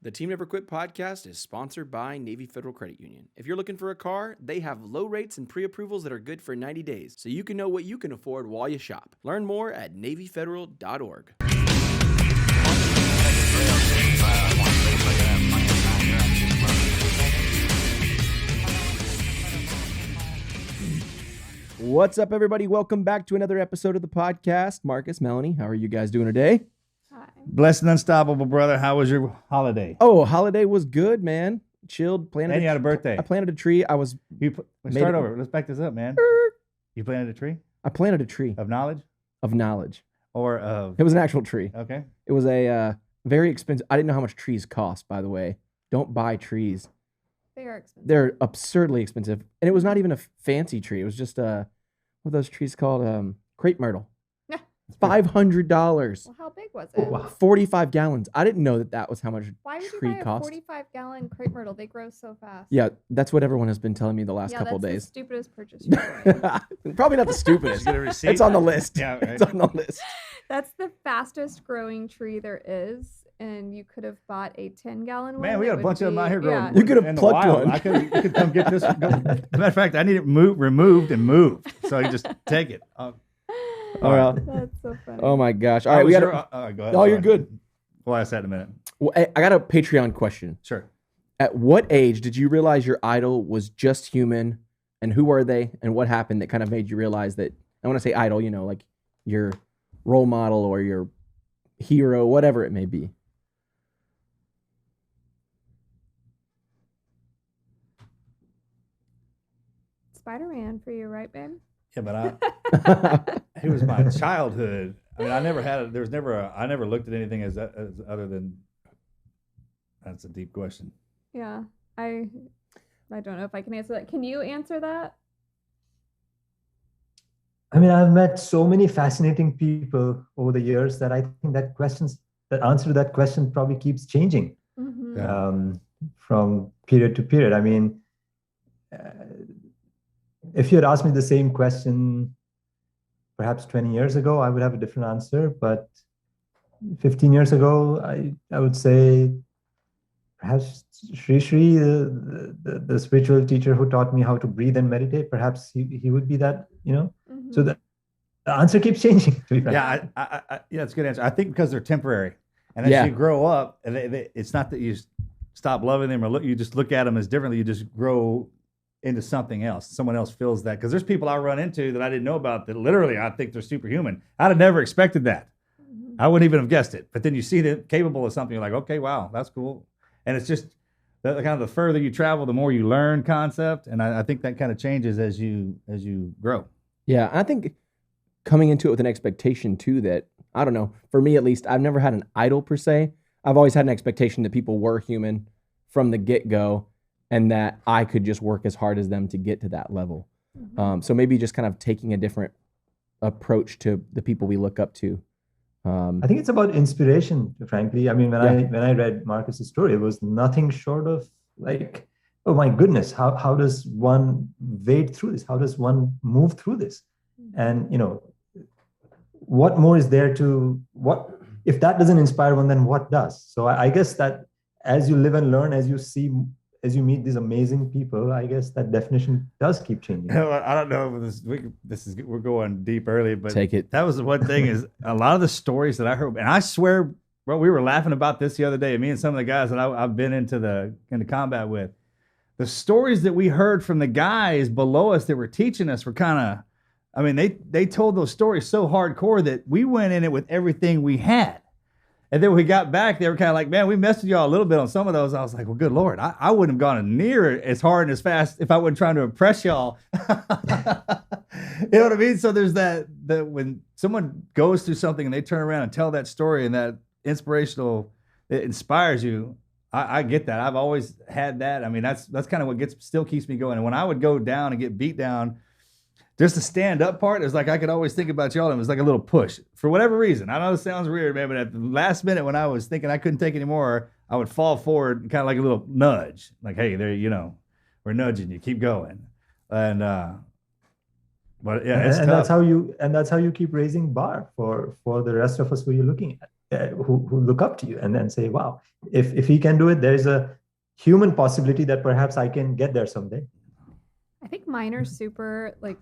The Team Never Quit podcast is sponsored by Navy Federal Credit Union. If you're looking for a car, they have low rates and pre-approvals that are good for 90 days, so you can know what you can afford while you shop. Learn more at NavyFederal.org. What's up, everybody? Welcome back to another episode of the podcast. Marcus, Melanie, how are you guys doing today? Blessed and unstoppable, brother. How was your holiday? Oh, holiday was good, man. Chilled. And you had a birthday. I planted a tree. Let's start over. Let's back this up, man. You planted a tree? I planted a tree. Of knowledge? Of knowledge. Or of... It was an actual tree. Okay. It was a very expensive... I didn't know how much trees cost, by the way. Don't buy trees. They are expensive. They're absurdly expensive. And it was not even a fancy tree. It was just what are those trees called? Crepe myrtle. $500. Well, how big was it? Wow. 45 gallons. I didn't know that was how much Why would tree you buy cost. a 45-gallon crepe myrtle? They grow so fast. Yeah, that's what everyone has been telling me the last couple of days. That's the stupidest purchase you've ever made. Probably not the stupidest. Get a receipt? It's on the list. Yeah, right. It's on the list. That's the fastest growing tree there is, and you could have bought a 10-gallon one. Man, we got a bunch of them out here growing. Yeah. You could have in the plucked wild. one. You could come get this. Matter of fact, I need it removed and moved. So you just take it. All right. That's so funny. Oh my gosh. All right, we got go ahead. Oh, you're good. We'll ask that in a minute. Well, I got a Patreon question. Sure. At what age did you realize your idol was just human, and who are they, and what happened that kind of made you realize that, I want to say idol, you know, like your role model or your hero, whatever it may be? Spider-Man for you, right, babe? Yeah, but he was my childhood. I mean, I never looked at anything as other than. That's a deep question. Yeah, I don't know if I can answer that. Can you answer that? I mean, I've met so many fascinating people over the years that I think that answer to that question probably keeps changing from period to period. I mean, if you had asked me the same question perhaps 20 years ago, I would have a different answer. But 15 years ago, I would say perhaps Sri Sri, the spiritual teacher who taught me how to breathe and meditate, perhaps he would be that, you know. Mm-hmm. So the answer keeps changing. Yeah, yeah, it's a good answer. I think because they're temporary. And as you grow up, and it's not that you stop loving them or you just look at them as differently. You just grow into something else. Someone else feels that. Because there's people I run into that I didn't know about that literally I think they're superhuman. I'd have never expected that. Mm-hmm. I wouldn't even have guessed it. But then you see them capable of something, you're like, okay, wow, that's cool. And it's just kind of the further you travel, the more you learn concept. And I think that kind of changes as you grow. Yeah, I think coming into it with an expectation too that, I don't know, for me at least, I've never had an idol per se. I've always had an expectation that people were human from the get-go and that I could just work as hard as them to get to that level. Mm-hmm. So maybe just kind of taking a different approach to the people we look up to. I think it's about inspiration, frankly. I mean, when I read Marcus's story, it was nothing short of like, oh my goodness, how does one wade through this? How does one move through this? And, you know, what more is there if that doesn't inspire one, then what does? So I guess that as you live and learn, as you meet these amazing people, I guess that definition does keep changing. I don't know if we're going deep early, but take it. That was the one thing is a lot of the stories that I heard, and I swear, bro, we were laughing about this the other day. Me and some of the guys that I've been into combat with, the stories that we heard from the guys below us that were teaching us were kind of, I mean, they told those stories so hardcore that we went in it with everything we had. And then when we got back, they were kind of like, man, we messed with y'all a little bit on some of those. I was like, well, good Lord, I wouldn't have gone near as hard and as fast if I wasn't trying to impress y'all. You know what I mean? So there's that when someone goes through something and they turn around and tell that story and that it inspires you. I get that. I've always had that. I mean, that's kind of what still keeps me going. And when I would go down and get beat down, just the stand-up part, it was like I could always think about y'all, and it was like a little push. For whatever reason. I know it sounds weird, man, but at the last minute when I was thinking I couldn't take anymore, I would fall forward, kind of like a little nudge. Like, hey, there, you know, we're nudging you. Keep going. And but yeah, it's tough. That's how you keep raising bar for the rest of us who you're looking at. who look up to you and then say, wow, if he can do it, there's a human possibility that perhaps I can get there someday. I think mine are super like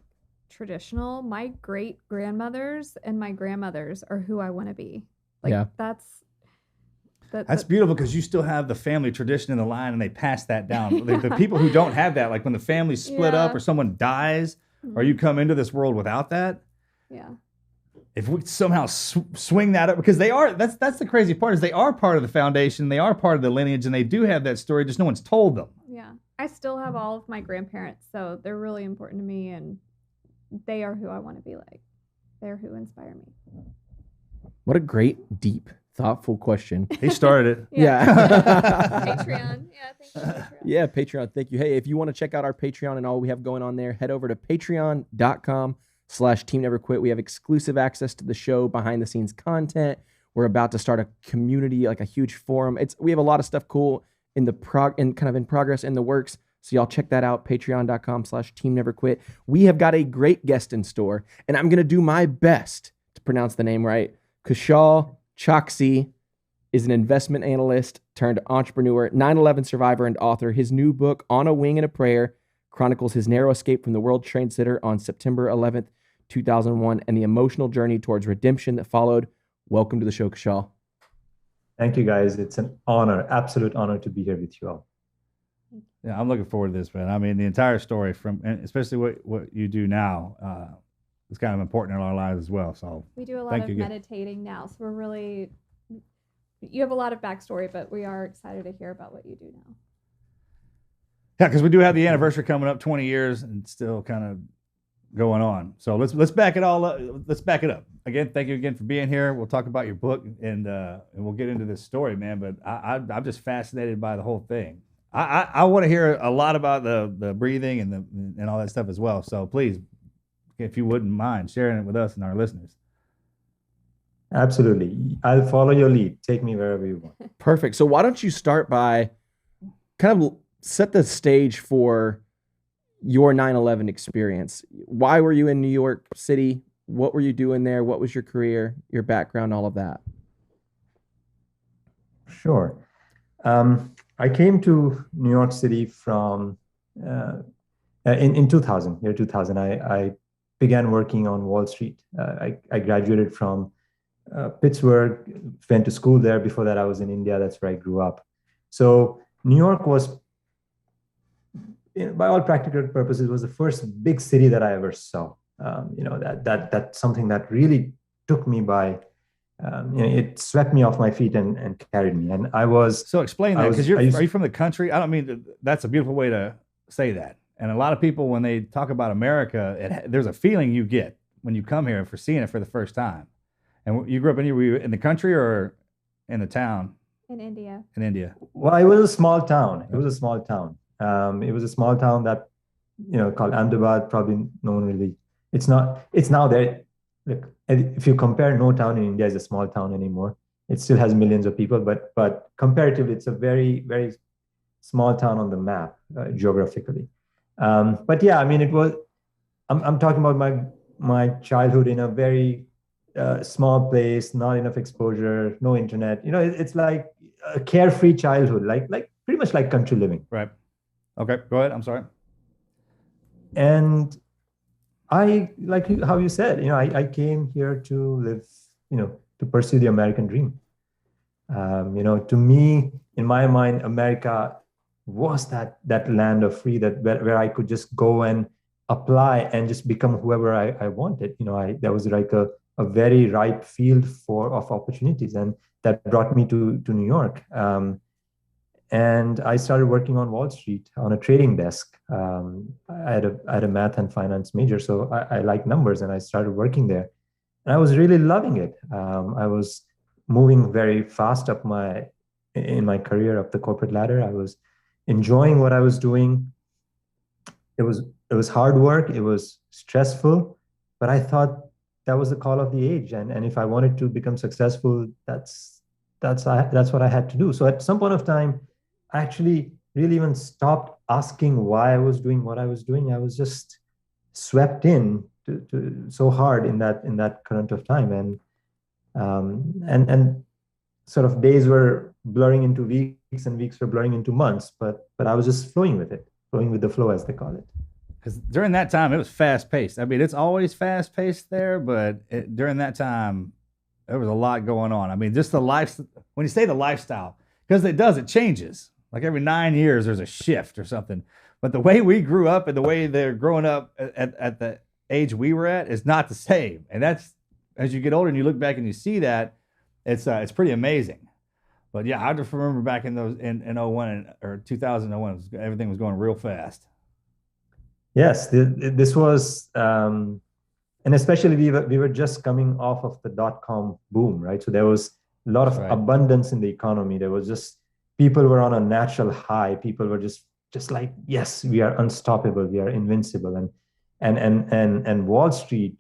traditional. My great grandmothers and my grandmothers are who I want to be. Like Yeah. That's beautiful because you still have the family tradition in the line and they pass that down. The people who don't have that, like when the family split up Yeah. or someone dies or Mhm. you come into this world without that, Yeah. if we somehow swing that up, because that's the crazy part is they are part of the foundation, they are part of the lineage, and they do have that story, just no one's told them. Yeah. I still have all of my grandparents, so they're really important to me and they are who I want to be like. They're who inspire me. What a great, deep, thoughtful question. He started it. Yeah. Patreon. Yeah, thank you, Patreon. Yeah, Patreon. Thank you. Hey, if you want to check out our Patreon and all we have going on there, head over to patreon.com/Team Never Quit. We have exclusive access to the show, behind the scenes content. We're about to start a community, like a huge forum. We have a lot of stuff cool in progress, in the works. So y'all check that out, patreon.com/Team Never Quit. We have got a great guest in store, and I'm going to do my best to pronounce the name right. Kushal Choksi is an investment analyst turned entrepreneur, 9/11 survivor, and author. His new book, On a Wing and a Prayer, chronicles his narrow escape from the World Trade Center on September 11th, 2001, and the emotional journey towards redemption that followed. Welcome to the show, Kushal. Thank you, guys. It's an honor, absolute honor to be here with you all. Yeah, I'm looking forward to this, man. I mean, the entire story and especially what you do now is kind of important in our lives as well. So We do a lot Thank of you again. meditating now, so we're really. You have a lot of backstory, but we are excited to hear about what you do now. yeah, because we do have the anniversary coming up, 20 years, and still kind of going on. So let's back it all up. Let's back it up. Again, thank you again for being here. We'll talk about your book and we'll get into this story, man. But I'm just fascinated by the whole thing. I want to hear a lot about the breathing and all that stuff as well. So please, if you wouldn't mind sharing it with us and our listeners. Absolutely. I'll follow your lead. Take me wherever you want. Perfect. So why don't you start by kind of set the stage for your 9/11 experience? Why were you in New York City? What were you doing there? What was your career, your background, all of that? Sure. I came to New York City from in 2000, year 2000. I began working on Wall Street. I graduated from Pittsburgh, went to school there. Before that, I was in India. That's where I grew up. So New York was, by all practical purposes, was the first big city that I ever saw. That's something that really took me by. It swept me off my feet and carried me. And I was. So explain that, because are you from the country? I don't mean that's a beautiful way to say that. And a lot of people, when they talk about America, there's a feeling you get when you come here for seeing it for the first time. And you grew up were you in the country or in the town? In India. In India. Well, it was a small town. It was a small town. It was a small town that, called Ahmedabad. Probably no one really. It's not. It's now there. Look, if you compare, no town in India is a small town anymore. It still has millions of people, but comparatively, it's a very, very small town on the map geographically. But yeah, I mean, it was. I'm talking about my childhood in a very small place, not enough exposure, no internet. It's like a carefree childhood, like pretty much like country living. Right. Okay, go ahead. I'm sorry. And I, like how you said, I came here to live, to pursue the American dream. To me, in my mind, America was that land of free, where I could just go and apply and just become whoever I wanted. There was like a very ripe field of opportunities, and that brought me to New York. And I started working on Wall Street on a trading desk. I had a math and finance major, so I like numbers, and I started working there. And I was really loving it. I was moving very fast in my career up the corporate ladder. I was enjoying what I was doing. It was hard work. It was stressful, but I thought that was the call of the age. And if I wanted to become successful, that's what I had to do. So at some point of time, I actually really even stopped asking why I was doing what I was doing. I was just swept in to so hard in that current of time. And sort of days were blurring into weeks and weeks were blurring into months, but I was just flowing with it, flowing with the flow, as they call it. Because during that time, it was fast paced. I mean, it's always fast paced there, but during that time, there was a lot going on. I mean, just the life, when you say the lifestyle, because it changes. Like every 9 years, there's a shift or something. But the way we grew up and the way they're growing up at the age we were at is not the same. And that's, as you get older and you look back and you see that, it's pretty amazing. But yeah, I just remember back in those in 01 or 2001, everything was going real fast. Yes, this was, and especially we were just coming off of the dot-com boom, right? So there was a lot of abundance in the economy. There was just, people were on a natural high. People were just like, yes, we are unstoppable, we are invincible, and Wall Street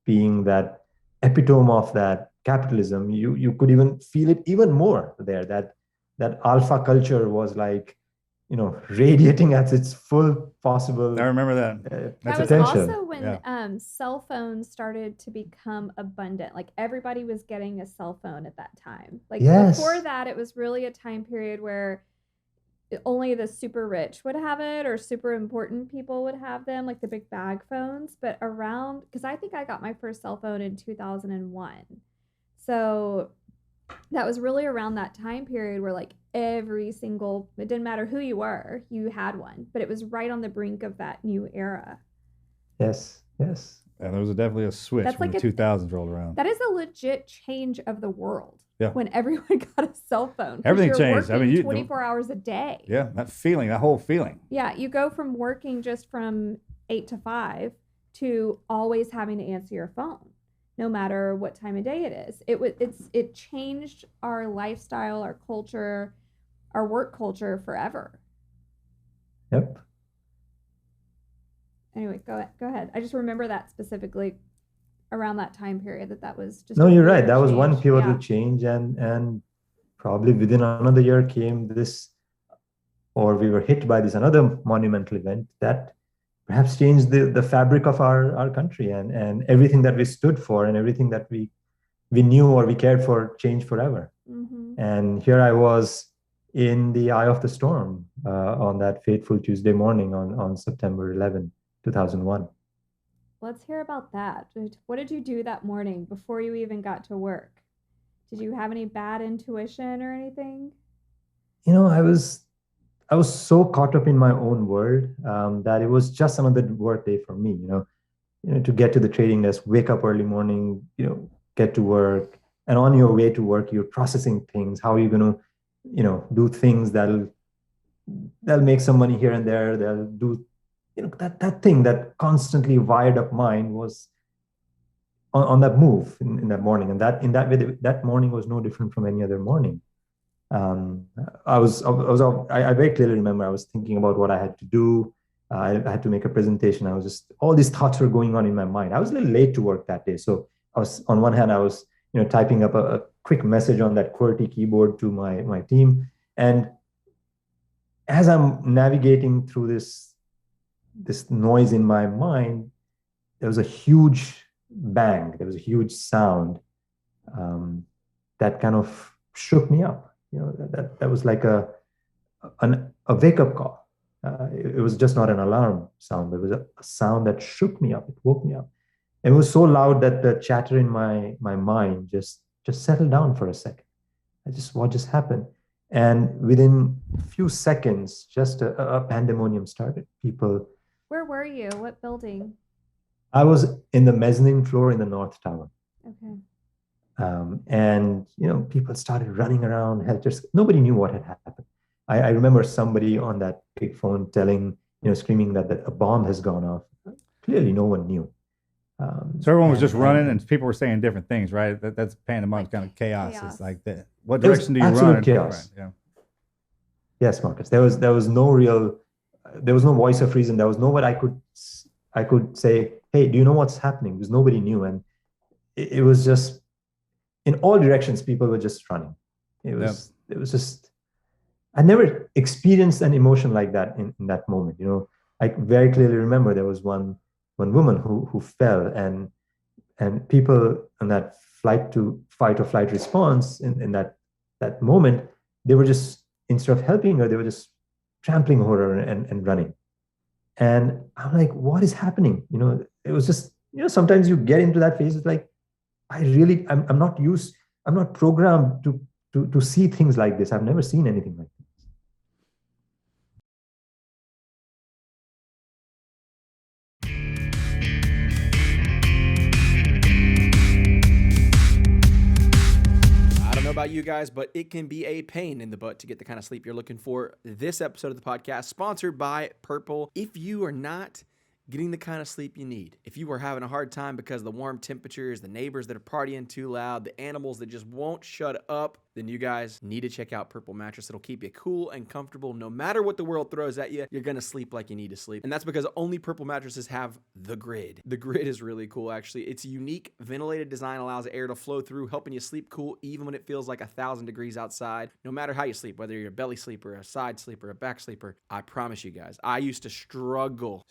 being that epitome of that capitalism, you could even feel it even more there. That alpha culture was like, radiating at its full possible. I remember that. That was potential. also when cell phones started to become abundant. Like everybody was getting a cell phone at that time. Like before that, it was really a time period where only the super rich would have it, or super important people would have them, like the big bag phones. But around, because I think I got my first cell phone in 2001. So that was really around that time period where like every single, it didn't matter who you were, you had one. But it was right on the brink of that new era. Yes. And there was definitely a switch when the 2000s rolled around. That is a legit change of the world. Yeah. When everyone got a cell phone. Everything changed. I mean, 24 hours a day. Yeah, that whole feeling. Yeah, you go from working just from 8 to 5 to always having to answer your phone, no matter what time of day it is. It changed our lifestyle, our culture, our work culture forever. Yep. Anyway, go ahead. I just remember that specifically around that time period that was just. No, you're right. That was one pivotal change, and probably within another year came this, or we were hit by this another monumental event that perhaps changed the fabric of our country, and everything that we stood for and everything that we knew or we cared for changed forever. Mm-hmm. And here I was in the eye of the storm on that fateful Tuesday morning on September 11, 2001. Let's hear about that. What did you do that morning before you even got to work? Did you have any bad intuition or anything? I was so caught up in my own world that it was just another work day for me. To get to the trading desk, wake up early morning, get to work, and on your way to work, you're processing things. How are you going to, do things that'll make some money here and there? They'll do, that thing that constantly wired up mind was on that move in that morning, and that in that way, that morning was no different from any other morning. I very clearly remember I was thinking about what I had to do. I had to make a presentation. All these thoughts were going on in my mind. I was a little late to work that day. So on one hand, I was, typing up a quick message on that QWERTY keyboard to my team. And as I'm navigating through this noise in my mind, there was a huge bang. There was a huge sound that kind of shook me up. That was like a wake-up call. It was just not an alarm sound. It was a sound that shook me up. It woke me up. And it was so loud that the chatter in my mind just settled down for a second. What just happened? And within a few seconds, just a pandemonium started. People. Where were you? What building? I was in the mezzanine floor in the North Tower. Okay. And people started running around. Nobody knew what had happened. I remember somebody on that big phone screaming that a bomb has gone off. Clearly, no one knew. So everyone was just running, and people were saying different things, right? That's pandemonium, kind of chaos. It's like that. What direction do you run? Chaos. Right, yeah. Yes, Marcus. There was no voice of reason. There was no way I could say, hey, do you know what's happening? Because nobody knew, and it was just in all directions. People were just running. It was just. I never experienced an emotion like that in that moment. I very clearly remember there was one woman who fell, and people on that fight or flight response in that that moment, they were just, instead of helping her, they were just trampling over her and running. And I'm like, what is happening? It was just, sometimes you get into that phase. It's like, I'm not programmed to see things like this. I've never seen anything like this. About you guys, but it can be a pain in the butt to get the kind of sleep you're looking for. This episode of the podcast sponsored by Purple. If you are not getting the kind of sleep you need, if you are having a hard time because of the warm temperatures, the neighbors that are partying too loud, the animals that just won't shut up, then you guys need to check out Purple Mattress. It'll keep you cool and comfortable. No matter what the world throws at you, you're going to sleep like you need to sleep. And that's because only Purple mattresses have the grid. The grid is really cool, actually. Its unique ventilated design allows air to flow through, helping you sleep cool even when it feels like 1,000 degrees outside. No matter how you sleep, whether you're a belly sleeper, a side sleeper, a back sleeper, I promise you guys, I used to struggle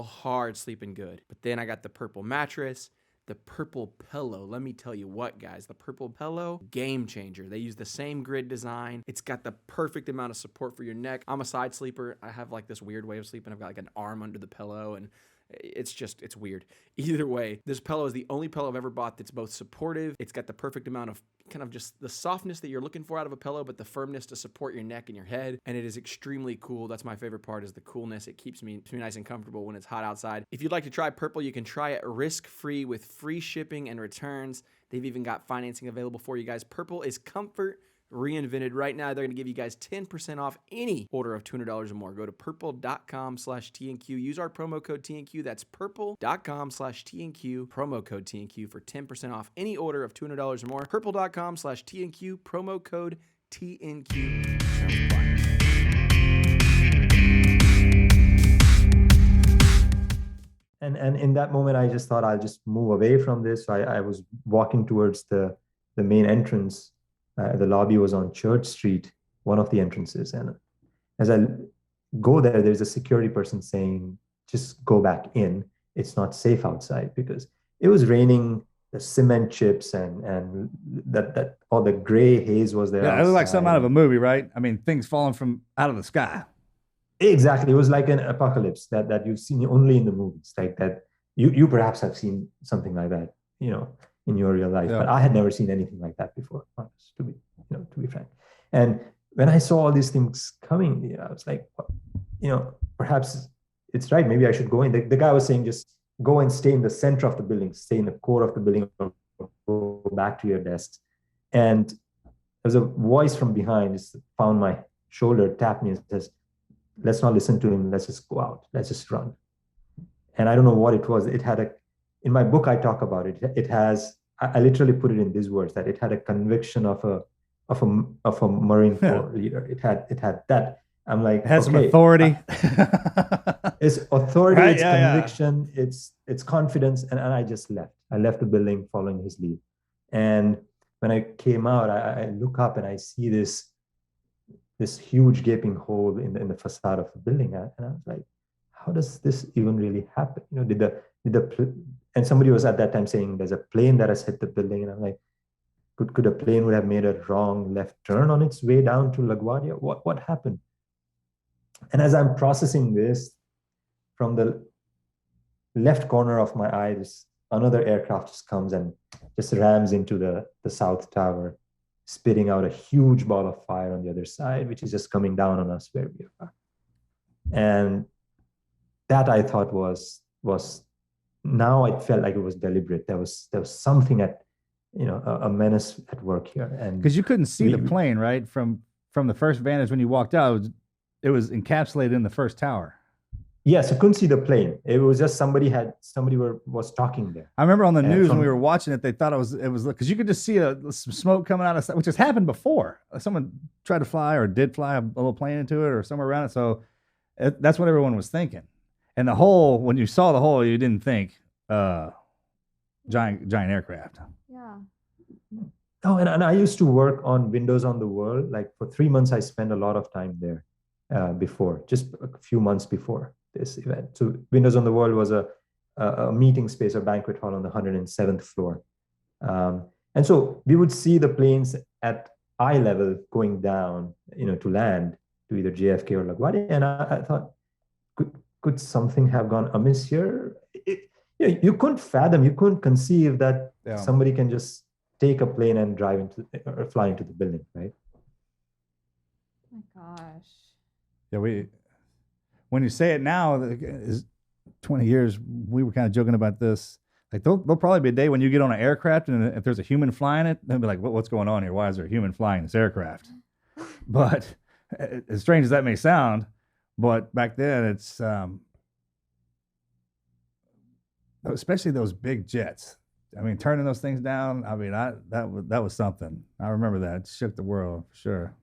hard sleeping good. But then I got the Purple mattress. The Purple pillow, let me tell you what, guys, the Purple pillow, game changer. They use the same grid design. It's got the perfect amount of support for your neck. I'm a side sleeper. I have like this weird way of sleeping. I've got like an arm under the pillow, and it's weird. Either way, this pillow is the only pillow I've ever bought that's both supportive. It's got the perfect amount of kind of just the softness that you're looking for out of a pillow, but the firmness to support your neck and your head. And it is extremely cool. That's my favorite part, is the coolness. It keeps me nice and comfortable when it's hot outside. If you'd like to try Purple, you can try it risk-free with free shipping and returns. They've even got financing available for you guys. Purple is comfort reinvented. Right now, they're going to give you guys 10% off any order of $200 or more. Go to purple.com/TNQ. Use our promo code TNQ. That's purple.com/TNQ. Promo code TNQ for 10% off any order of $200 or more. Purple.com/TNQ. Promo code TNQ. Terms apply. And in that moment, I just thought I'll just move away from this. So I was walking towards the main entrance. The lobby was on Church Street, one of the entrances. And as I go there, there's a security person saying, just go back in. It's not safe outside, because it was raining, the cement chips and that all the gray haze was there. Yeah, it looked like something out of a movie, right? I mean, things falling from out of the sky. Exactly. It was like an apocalypse that you've seen only in the movies, like that. You perhaps have seen something like that, in your real life, but I had never seen anything like that before, to be frank. And when I saw all these things coming, I was like, perhaps it's right. Maybe I should go in. The guy was saying, just go and stay in the center of the building, stay in the core of the building, or go back to your desks. And there's a voice from behind, just found my shoulder, tapped me and says, let's not listen to him. Let's just go out. Let's just run. And I don't know what it was. It had in my book, I talk about it. It has, I literally put it in these words, that it had a conviction of a Marine Corps leader. It had that. I'm like, it has some authority. It's authority, right? It's conviction, it's confidence. And I just left. I left the building following his lead. And when I came out, I look up and I see this huge gaping hole in the facade of the building. And I was like, how does this even really happen? And somebody was at that time saying there's a plane that has hit the building. And I'm like, could a plane would have made a wrong left turn on its way down to LaGuardia? What happened? And as I'm processing this, from the left corner of my eye, another aircraft just comes and just rams into the South Tower, spitting out a huge ball of fire on the other side, which is just coming down on us where we are. And that, I thought, was now it felt like it was deliberate. There was something a menace at work here. And because you couldn't see the plane, right? From the first vantage when you walked out, it was encapsulated in the first tower. Yes, I couldn't see the plane. It was just somebody was talking there. I remember on the news when we were watching it, they thought it was because you could just see some smoke coming out of, which has happened before. Someone tried to fly or did fly a little plane into it or somewhere around it. So that's what everyone was thinking. And the hole, when you saw the hole, you didn't think giant aircraft. Yeah. Oh, and I used to work on Windows on the World. Like for 3 months, I spent a lot of time there before, just a few months before this event. So Windows on the World was a meeting space, a banquet hall on the 107th floor. And so we would see the planes at eye level going down, to land to either JFK or LaGuardia. And I thought, could something have gone amiss here? You couldn't fathom, you couldn't conceive that somebody can just take a plane and drive into or fly into the building, right? Oh my gosh. Yeah, when you say it now, is 20 years, we were kind of joking about this. Like there'll probably be a day when you get on an aircraft and if there's a human flying it, they'll be like, what's going on here? Why is there a human flying this aircraft? But as strange as that may sound, but back then it's, especially those big jets. I mean, turning those things down. I mean, that was something. I remember that. It shook the world for sure.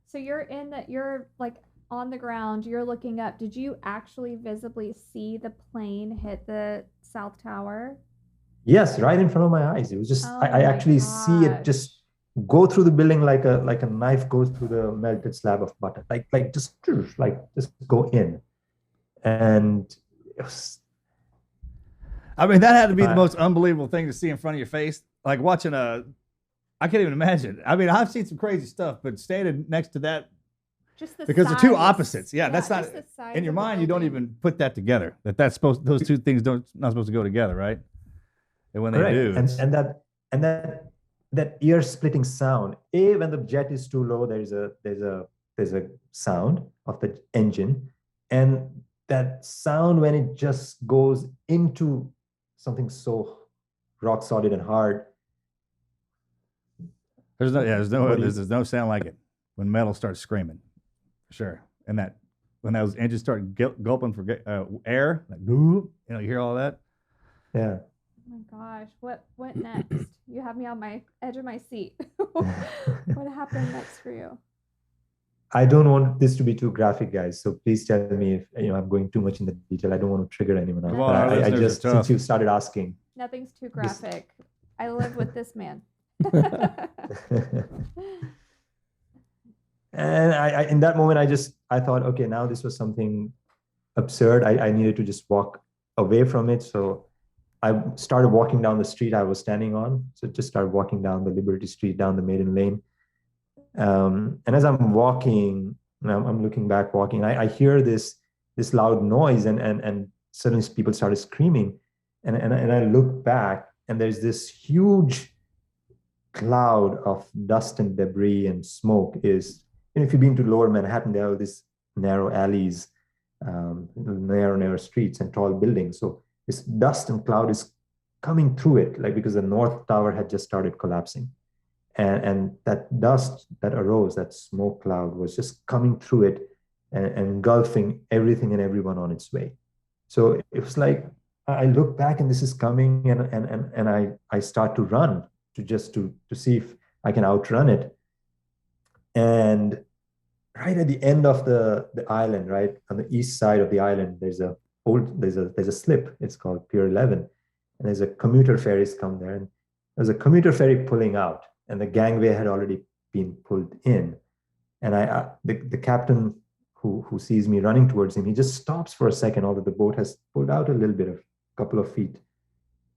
So you're like on the ground, you're looking up. Did you actually visibly see the plane hit the South Tower? Yes, right in front of my eyes. It was just, I actually see it just go through the building like a knife goes through the melted slab of butter, like just go in. And it was, I mean, that had to be the most unbelievable thing to see in front of your face. Like watching I can't even imagine. I mean, I've seen some crazy stuff, but standing next to that, because they're two opposites. Yeah, that's not in your mind. You don't even put that together. Those two things not supposed to go together, right? And when they do, and that ear splitting sound. When the jet is too low, there's a sound of the engine, and that sound when it just goes into something so rock solid and hard. There's no sound like it when metal starts screaming, for sure. And that when those engines start gulping for air, like you hear all that. Yeah. Oh my gosh, what next? You have me on my edge of my seat. What happened next for you? I don't want this to be too graphic, guys. So please tell me if I'm going too much in the detail. I don't want to trigger anyone else. Well, I just, since you started asking. Nothing's too graphic. I live with this man. And I in that moment, I thought, okay, now this was something absurd. I needed to just walk away from it. So I started walking down the street I was standing on. So just started walking down the Liberty Street, down the Maiden Lane. And as I'm walking, I'm looking back, walking, I hear this loud noise, and suddenly people started screaming. And I look back, and there's this huge cloud of dust and debris and smoke. If you've been to Lower Manhattan, there are these narrow alleys, narrow streets and tall buildings. So this dust and cloud is coming through it, like because the North Tower had just started collapsing. And that dust that arose, that smoke cloud, was just coming through it and engulfing everything and everyone on its way. So it was like, I look back and this is coming, and I start to run to see if I can outrun it. And right at the end of the island, right on the east side of the island, there's a slip. It's called Pier 11, and there's a commuter ferries come there, and there's a commuter ferry pulling out, and the gangway had already been pulled in. And the captain who sees me running towards him, he just stops for a second, although the boat has pulled out a little bit, a couple of feet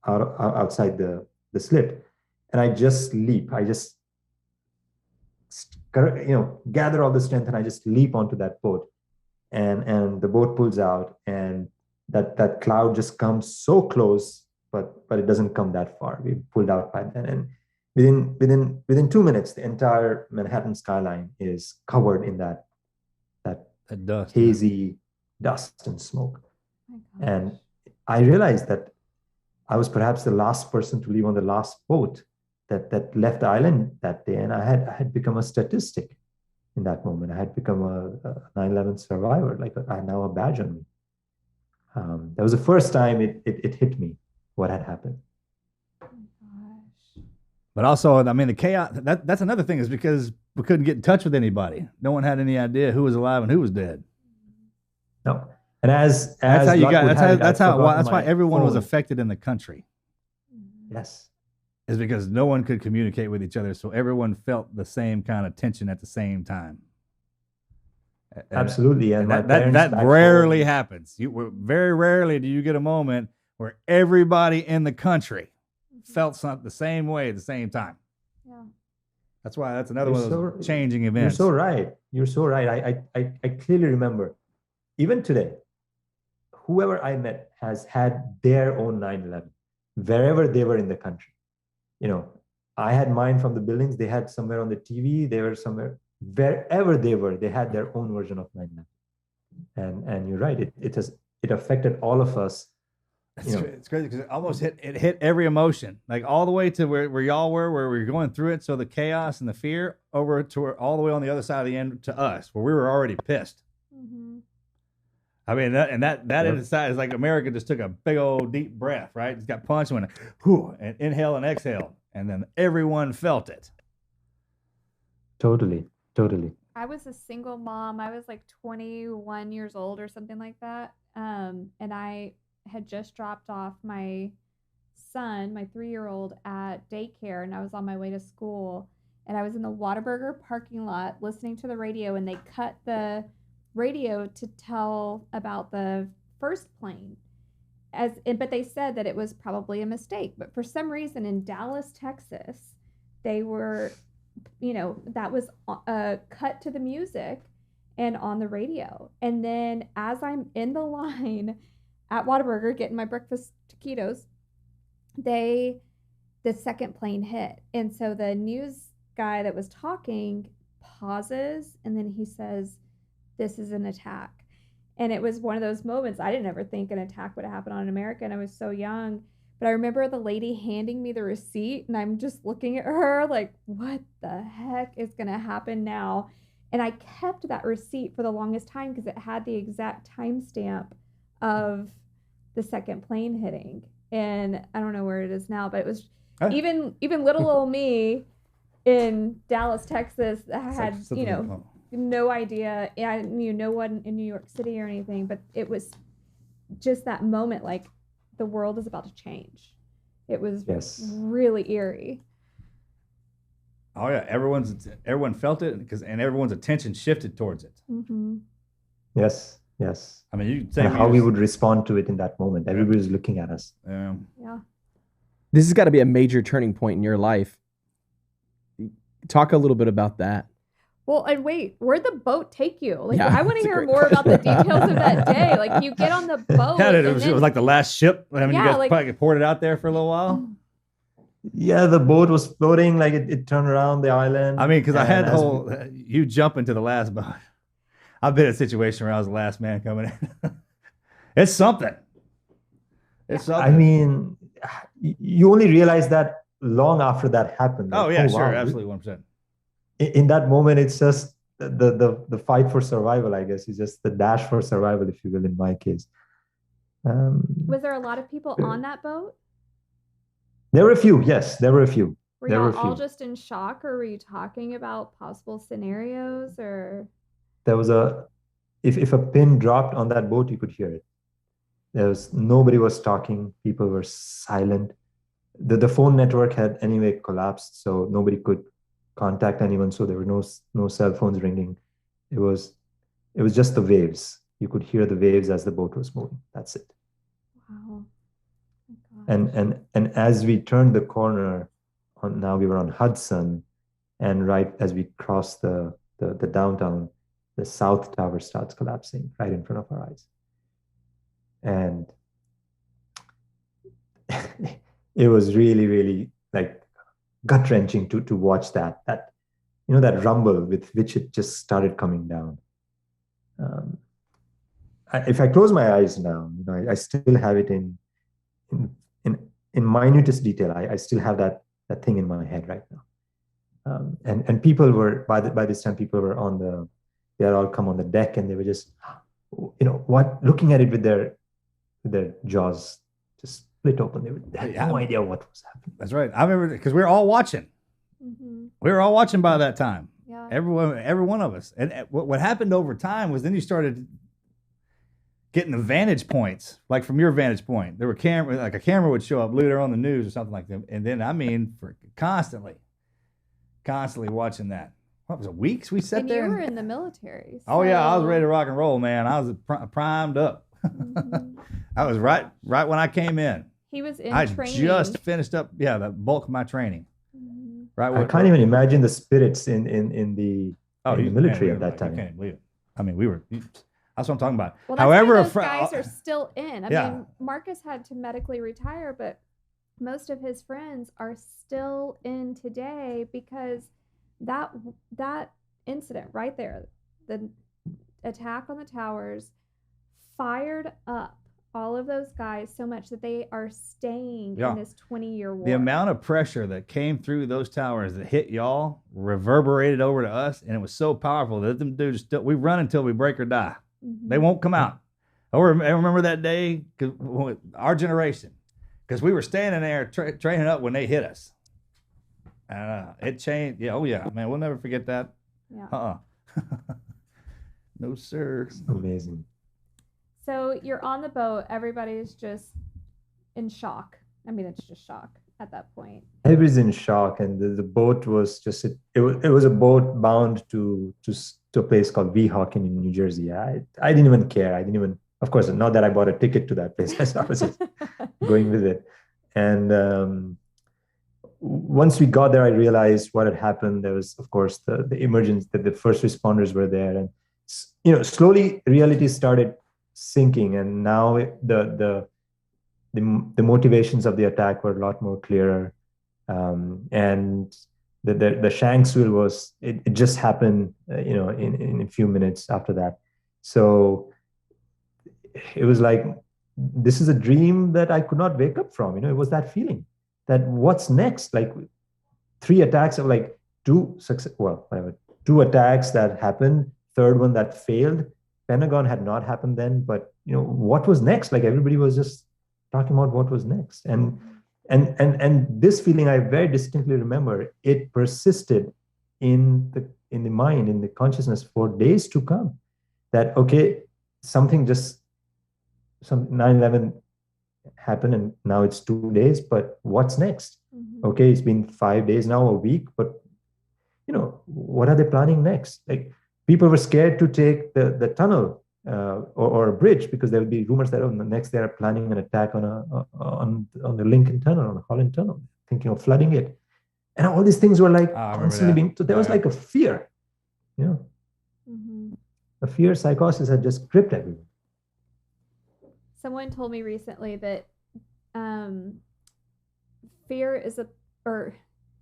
outside the slip. And I just leap. I just, gather all the strength, and I just leap onto that boat. And the boat pulls out, and that cloud just comes so close, but it doesn't come that far. We pulled out by then. And within 2 minutes, the entire Manhattan skyline is covered in that dust, hazy dust and smoke. And I realized that I was perhaps the last person to leave on the last boat that left the island that day. And I had become a statistic in that moment. I had become a 9/11 survivor. Like I had now a badge on me. That was the first time it hit me what had happened. But also, I mean, the chaos, that's another thing, is because we couldn't get in touch with anybody. No one had any idea who was alive and who was dead. No. And that's why everyone was affected in the country. Yes. Is because no one could communicate with each other. So everyone felt the same kind of tension at the same time. Absolutely. And that rarely happens. Very rarely do you get a moment where everybody in the country felt something the same way at the same time. Yeah. That's why that's another one of those changing events. You're so right. You're so right. I clearly remember, even today, whoever I met has had their own 9/11, wherever they were in the country. You know, I had mine from the buildings. They had somewhere on the TV. They were somewhere, wherever they were, they had their own version of 9/11. And you're right. It affected all of us. It's crazy because it hit every emotion, like all the way to where y'all were, where we were going through it. So the chaos and the fear over to all the way on the other side of the end to us, where we were already pissed. Mm-hmm. I mean, that inside is like America just took a big old deep breath, right? Just got punched, went whew, and inhale and exhale, and then everyone felt it. Totally. I was a single mom. I was like 21 years old or something like that, and I had just dropped off my son, my 3-year-old, at daycare, and I was on my way to school, and I was in the Whataburger parking lot listening to the radio, and they cut the radio to tell about the first plane, but they said that it was probably a mistake. But for some reason in Dallas, Texas, they were, that was cut to the music and on the radio. And then as I'm in the line at Whataburger getting my breakfast taquitos, the second plane hit. And so the news guy that was talking pauses, and then he says, "This is an attack." And it was one of those moments. I didn't ever think an attack would happen on America, and I was so young. But I remember the lady handing me the receipt, and I'm just looking at her like, what the heck is going to happen now? And I kept that receipt for the longest time because it had the exact timestamp of the second plane hitting. And I don't know where it is now, but it was even little old me in Dallas, Texas, that had, no idea. I knew no one in New York City or anything, but it was just that moment, like the world is about to change. It was really eerie. Oh yeah, everyone felt it and everyone's attention shifted towards it. Mm-hmm. Yes. I mean, you say how we would respond to it in that moment. Everybody's looking at us. Yeah. This has got to be a major turning point in your life. Talk a little bit about that. Well, and wait, where'd the boat take you? Like, I want to hear more about the details of that day. Like, you get on the boat. Yeah, it was like the last ship. I mean, you guys probably poured it out there for a little while. Yeah, the boat was floating. Like, it turned around the island. I mean, because I had the whole, you jump into the last boat. I've been in a situation where I was the last man coming in. It's something. I mean, you only realize that long after that happened. Like, oh yeah, sure, absolutely, 1%. In that moment, it's just the fight for survival, I guess. It's just the dash for survival, if you will, in my case. Was there a lot of people on that boat? There were a few, yes. There were a few. Were y'all all just in shock, or were you talking about possible scenarios, or? There was if a pin dropped on that boat, you could hear it. Nobody was talking. People were silent. The phone network had anyway collapsed, so nobody could contact anyone. So there were no cell phones ringing. It was just the waves. You could hear the waves as the boat was moving. That's it. Wow. And as we turned the corner, now we were on Hudson, and right as we crossed the downtown, the South Tower starts collapsing right in front of our eyes. And it was really, really like gut-wrenching to watch that rumble with which it just started coming down. If I close my eyes now, I still have it in minutest detail. I still have that thing in my head right now. And people were by this time, people were they had all come on the deck, and they were just, looking at it with their jaws just split open. They had no idea what was happening. That's right. I remember because we were all watching. Mm-hmm. We were all watching by that time. Yeah. Every one of us. And what happened over time was then you started getting the vantage points, like from your vantage point. There were a camera would show up later on the news or something like that. And then, for constantly watching that. What was it, weeks we sat there? And you were in the military. So. Oh yeah, I was ready to rock and roll, man. I was primed up. Mm-hmm. I was right when I came in. He was in I training. just finished up, the bulk of my training. Mm-hmm. Right. I can't even imagine the spirits in the military at that time. You can't believe it. I mean, we were. That's what I'm talking about. Well, that's However, why those guys are still in. I Yeah. mean, Marcus had to medically retire, but most of his friends are still in today because that incident right there, the attack on the towers, fired up all of those guys so much that they are staying in this 20-year war. The amount of pressure that came through those towers that hit y'all reverberated over to us, and it was so powerful that them dudes still, we run until we break or die. Mm-hmm. They won't come out. I remember that day, our generation, because we were standing there training up when they hit us. It changed. Yeah, oh yeah, man, we'll never forget that. Yeah. No, sir. It's amazing. So you're on the boat. Everybody's just in shock. I mean, it's just shock at that point. Everybody's in shock, and the boat was just it was a boat bound to a place called Weehawken in New Jersey. I didn't even care. I didn't even. Of course, not that I bought a ticket to that place. I was just going with it. And once we got there, I realized what had happened. There was, of course, the emergence that the first responders were there, and slowly reality started sinking. And now the motivations of the attack were a lot more clearer. And the Shanksville was it just happened, in a few minutes after that. So it was like, this is a dream that I could not wake up from. It was that feeling that what's next? Like 3 attacks of like 2 attacks that happened, third one that failed. Pentagon had not happened then, but what was next? Like everybody was just talking about what was next. And this feeling I very distinctly remember, it persisted in the mind, in the consciousness for days to come. That okay, some 9/11 happened and now it's 2 days, but what's next? Mm-hmm. Okay, it's been 5 days now, a week, but what are they planning next? Like people were scared to take the tunnel or a bridge because there would be rumors that next they are planning an attack on the Lincoln Tunnel, on the Holland Tunnel, thinking of flooding it, and all these things were like constantly being. So there was like a fear, Mm-hmm. A fear psychosis had just gripped everyone. Someone told me recently that fear is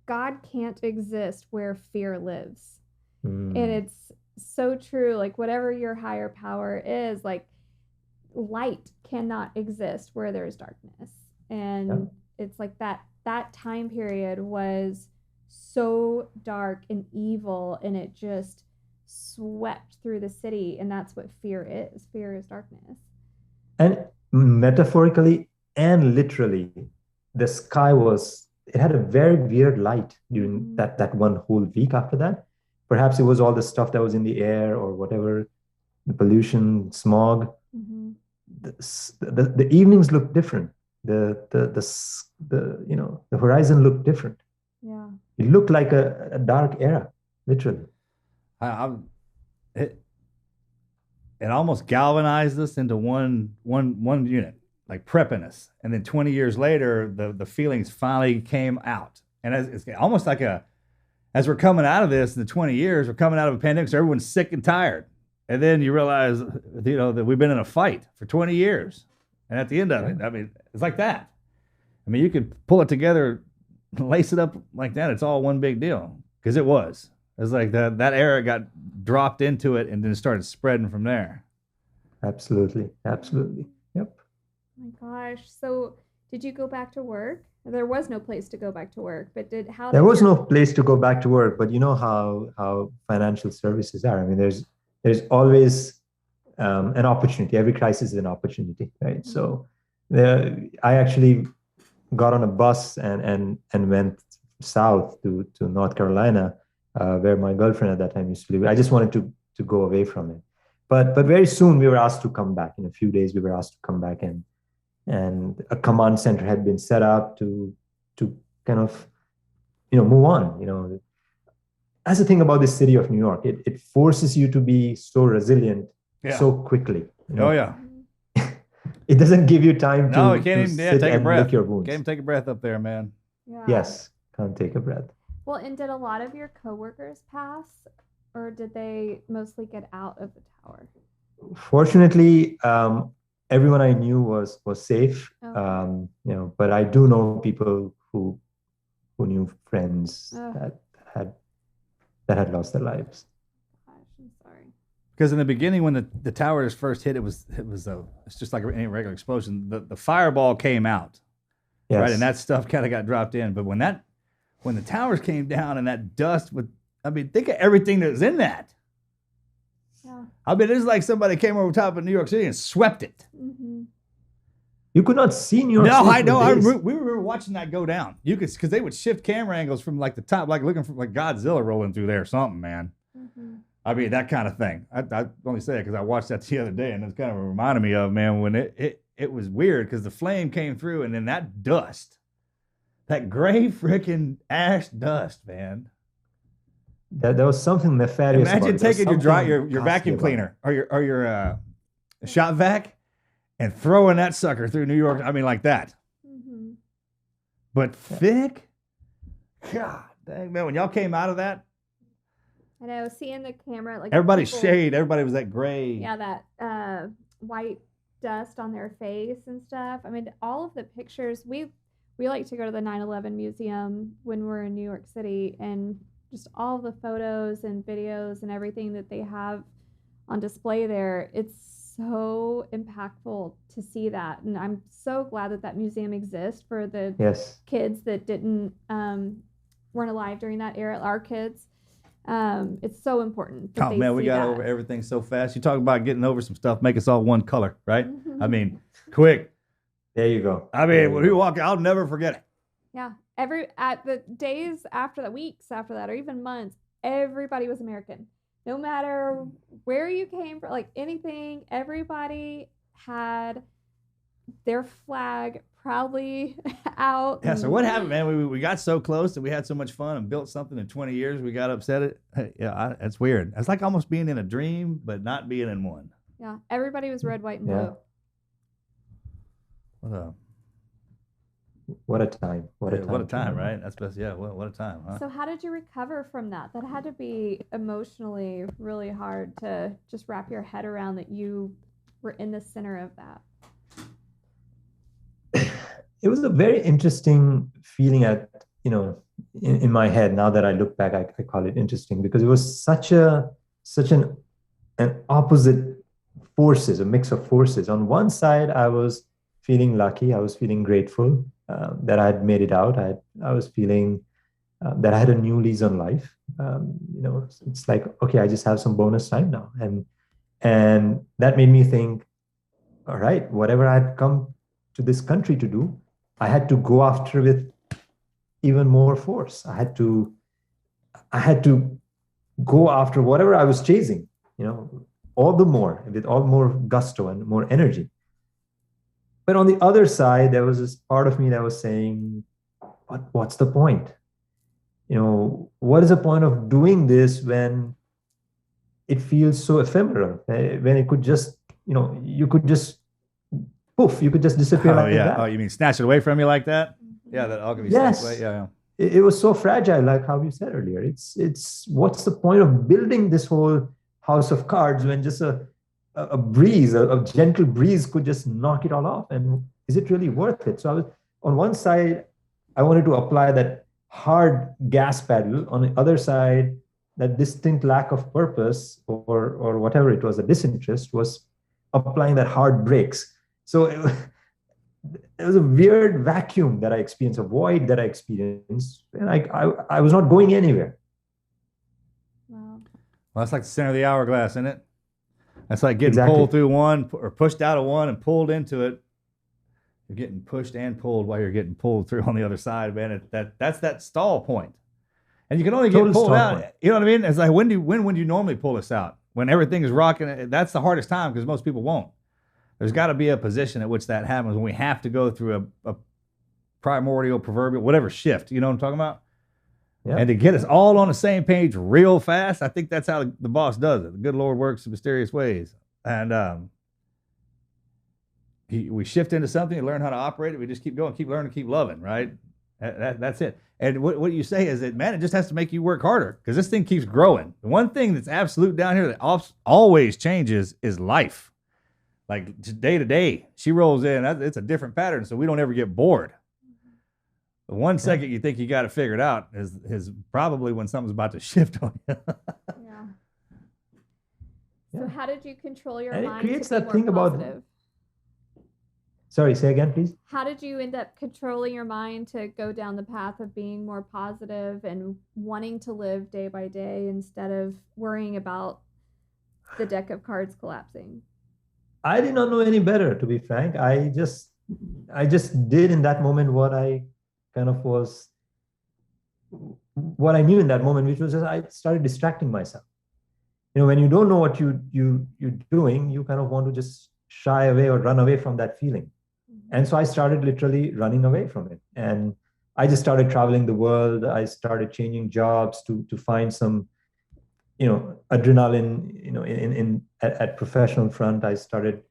God can't exist where fear lives. And it's so true. Like whatever your higher power is, like light cannot exist where there's darkness. And it's like that time period was so dark and evil, and it just swept through the city. And that's what fear is. Fear is darkness. And metaphorically and literally, the sky it had a very weird light during that one whole week after that. Perhaps it was all the stuff that was in the air or whatever, the pollution, smog. Mm-hmm. The evenings looked different. The horizon looked different. Yeah. It looked like a dark era, literally. It almost galvanized us into one unit, like prepping us. And then 20 years later, the feelings finally came out. And it's almost like as we're coming out of this in the 20 years, we're coming out of a pandemic, so everyone's sick and tired. And then you realize, that we've been in a fight for 20 years. And at the end of it, I mean, it's like that. I mean, you could pull it together, lace it up like that. It's all one big deal. Because it was. It's like that era got dropped into it and then started spreading from there. Absolutely. Absolutely. Yep. Oh my gosh. So did you go back to work? There was no place to go back to work, but there was no place to go back to work, but you know how financial services are. I mean, there's always an opportunity. Every crisis is an opportunity, right? Mm-hmm. So I actually got on a bus and went south to North Carolina, where my girlfriend at that time used to live. I just wanted to go away from it. But very soon we were asked to come back. In a few days we were asked to come back, and a command center had been set up to kind of move on. That's the thing about the city of New York. It forces you to be so resilient so quickly. Oh yeah. It doesn't give you time to sit take a breath. Lick your wounds. Can't even take a breath up there, man. Yeah. Yes, can't take a breath. Well, and did a lot of your coworkers pass, or did they mostly get out of the tower? Fortunately, everyone I knew was safe. Okay. But I do know people who knew friends that had lost their lives. Gosh, I'm sorry. Because in the beginning, when the towers first hit, it's just like any regular explosion. The fireball came out, Yes. right, and that stuff kind of got dropped in. But when the towers came down and that dust think of everything that was in that. Yeah. I mean, it's like somebody came over top of New York City and swept it. Mm-hmm. You could not see New York City. No, I know. We were watching that go down. You could, because they would shift camera angles from like the top, like looking for like Godzilla rolling through there or something, man. Mm-hmm. I mean, that kind of thing. I only say it because I watched that the other day, and it's kind of reminded me of, man, when it was weird because the flame came through, and then that dust, that gray freaking ash dust, man. There was something nefarious. Imagine taking your vacuum about cleaner or your shop vac and throwing that sucker through New York. I mean, like that. Mm-hmm. But thick? God dang, man, when y'all came out of that, I know, seeing the camera, like everybody's people, shade, everybody was that gray. Yeah, that white dust on their face and stuff. I mean, all of the pictures, we like to go to the 9/11 museum when we're in New York City, and just all the photos and videos and everything that they have on display there. It's so impactful to see that. And I'm so glad that museum exists for the kids that weren't alive during that era, our kids. It's so important. Oh man, we got over everything so fast. You talk about getting over some stuff, make us all one color, right? Mm-hmm. I mean, quick. There you go. I mean, when we walk, I'll never forget it. Yeah. At the days after that, weeks after that, or even months, everybody was American. No matter where you came from, like anything, everybody had their flag proudly out. Yeah, so what happened, man? We got so close and we had so much fun and built something in 20 years. We got upset. It's weird. It's like almost being in a dream, but not being in one. Yeah, everybody was red, white, and blue. What a time. What a time, right? That's best. Yeah, what a time, huh? So how did you recover from that? That had to be emotionally really hard to just wrap your head around, that you were in the center of that. It was a very interesting feeling in my head. Now that I look back, I call it interesting because it was such an opposite forces, a mix of forces. On one side, I was feeling lucky. I was feeling grateful that I had made it out. I was feeling that I had a new lease on life. It's like, okay, I just have some bonus time now. And that made me think, all right, whatever I had come to this country to do, I had to go after with even more force. I had to go after whatever I was chasing, all the more, with all more gusto and more energy. But on the other side, there was this part of me that was saying, what's the point? What is the point of doing this when it feels so ephemeral? When it could just, you could just poof, you could just disappear like that. Oh, you mean snatch it away from you like that? Yeah, that all can be snatched away. Yeah. It was so fragile, like how you said earlier. It's what's the point of building this whole house of cards when just a breeze, a gentle breeze could just knock it all off? And is it really worth it? So I was, on one side, I wanted to apply that hard gas pedal. On the other side, that distinct lack of purpose or whatever it was, a disinterest, was applying that hard brakes. So it was a weird vacuum that I experienced, a void that I experienced, and I was not going anywhere. Wow. Well, that's like the center of the hourglass, isn't it? That's like getting pulled through one or pushed out of one and pulled into it. You're getting pushed and pulled while you're getting pulled through on the other side, man. That's that stall point. And you can only get pulled out. You know what I mean? It's like, when would you normally pull this out? When everything is rocking. That's the hardest time because most people won't. There's got to be a position at which that happens when we have to go through a primordial, proverbial, whatever shift. You know what I'm talking about? Yeah. And to get us all on the same page real fast, I think that's how the boss does it. The good Lord works in mysterious ways. And we shift into something and learn how to operate it. We just keep going, keep learning, keep loving, right? That's it. And what you say is that, man, it just has to make you work harder because this thing keeps growing. The one thing that's absolute down here that always changes is life. Like day to day, she rolls in. It's a different pattern, so we don't ever get bored. The 1 second you think you got it figured out is probably when something's about to shift on you. Yeah. So how did you control your And mind it creates to be that more thing positive? about. Sorry, say again, please. How did you end up controlling your mind to go down the path of being more positive and wanting to live day by day instead of worrying about the deck of cards collapsing? I did not know any better, to be frank. I just did in that moment what I kind of was, what I knew in that moment, which was just I started distracting myself. You know, when you don't know what you're doing, you kind of want to just shy away or run away from that feeling. And so I started literally running away from it. And I just started traveling the world. I started changing jobs to find some, adrenaline, at professional front. I started,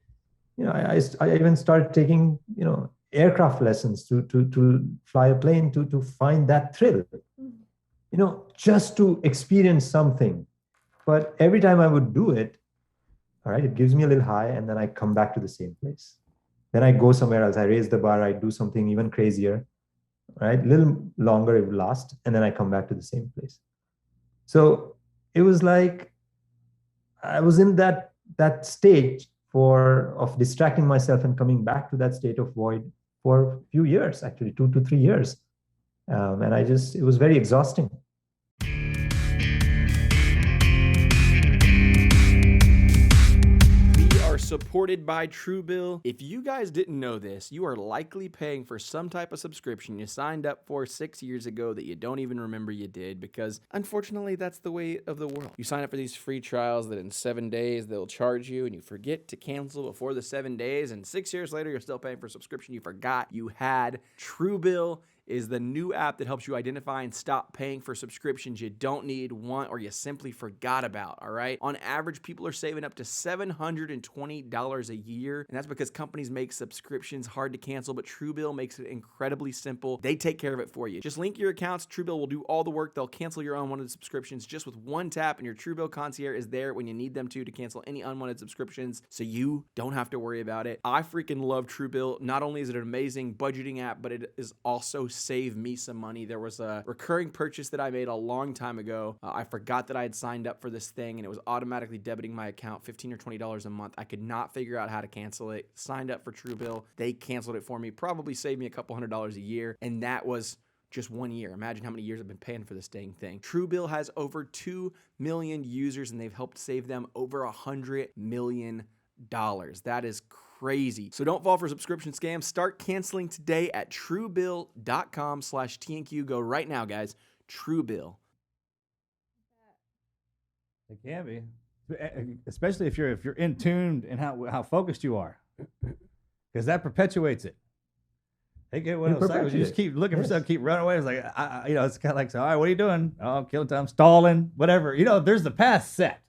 I even started taking, aircraft lessons to fly a plane to find that thrill, just to experience something. But every time I would do it, all right, it gives me a little high, and then I come back to the same place. Then I go somewhere else. I raise the bar. I do something even crazier, right? A little longer it would last, and then I come back to the same place. So it was like I was in that stage of distracting myself and coming back to that state of void for a few years, actually 2 to 3 years, and it was very exhausting. Supported by Truebill. If you guys didn't know this, you are likely paying for some type of subscription you signed up for 6 years ago that you don't even remember you did, because unfortunately that's the way of the world. You sign up for these free trials that in 7 days they'll charge you, and you forget to cancel before the 7 days, and 6 years later you're still paying for a subscription you forgot you had. Truebill is the new app that helps you identify and stop paying for subscriptions you don't need, want, or you simply forgot about, all right? On average, people are saving up to $720 a year, and that's because companies make subscriptions hard to cancel, but Truebill makes it incredibly simple. They take care of it for you. Just link your accounts. Truebill will do all the work. They'll cancel your unwanted subscriptions just with one tap, and your Truebill concierge is there when you need them to cancel any unwanted subscriptions, so you don't have to worry about it. I freaking love Truebill. Not only is it an amazing budgeting app, but it is also save me some money. There was a recurring purchase that I made a long time ago. I forgot that I had signed up for this thing, and it was automatically debiting my account $15 or $20 a month. I could not figure out how to cancel it. Signed up for Truebill. They canceled it for me. Probably saved me a couple $100 a year, and that was just 1 year. Imagine how many years I've been paying for this dang thing. Truebill has over 2 million users, and they've helped save them over $100 million. That is crazy. So don't fall for subscription scams. Start canceling today at truebill.com/TNQ. Go right now, guys. Truebill. It can be, especially if you're in tune and how focused you are, because that perpetuates it. They get one of those cycles. You just keep looking for something, keep running away. It's like it's kind of like, all right, what are you doing? Oh, I'm killing time, stalling, whatever. There's the path set.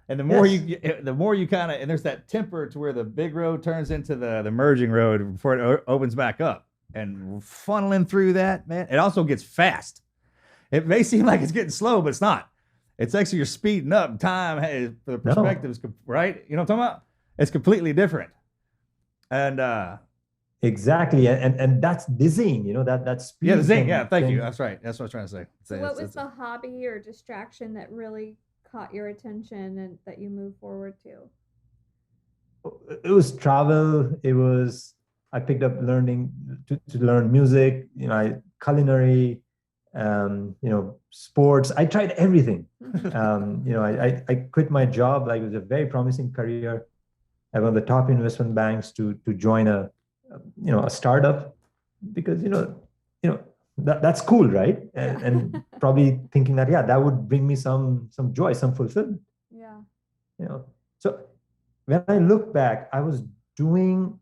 And the more you kind of, and there's that temper to where the big road turns into the merging road before it opens back up, and funneling through that, man, it also gets fast. It may seem like it's getting slow, but it's not. It's actually you're speeding up. Time has, for the perspectives, right? You know what I'm talking about? It's completely different. And exactly, and that's dizzying. That speed. Yeah, the zing. Yeah, thank you. That's right. That's what I was trying to say. So what was the hobby or distraction that really caught your attention and that you move forward to? It was travel. I picked up learning to learn music, culinary, sports. I tried everything. I quit my job. Like, it was a very promising career at one of the top investment banks to join a startup, because that's cool, right? And probably thinking that would bring me some joy, some fulfillment. Yeah. So when I look back, I was doing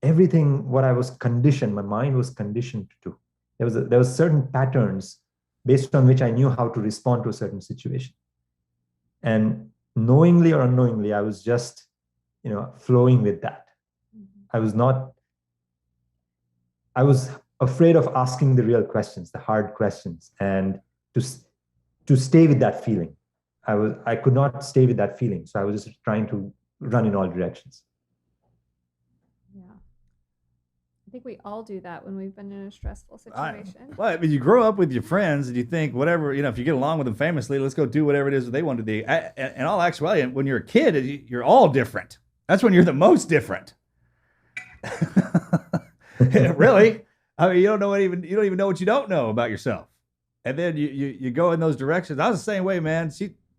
everything what I was conditioned. My mind was conditioned to do. There was certain patterns based on which I knew how to respond to a certain situation, and knowingly or unknowingly, I was just flowing with that. I was afraid of asking the real questions, the hard questions, and to stay with that feeling. I could not stay with that feeling, so I was just trying to run in all directions. Yeah, I think we all do that when we've been in a stressful situation. Well, you grow up with your friends and you think whatever, if you get along with them famously, let's go do whatever it is that they want to do. In all actuality, when you're a kid, you're all different. That's when you're the most different. Really. I mean, you don't even know what you don't know about yourself. And then you go in those directions. I was the same way, man.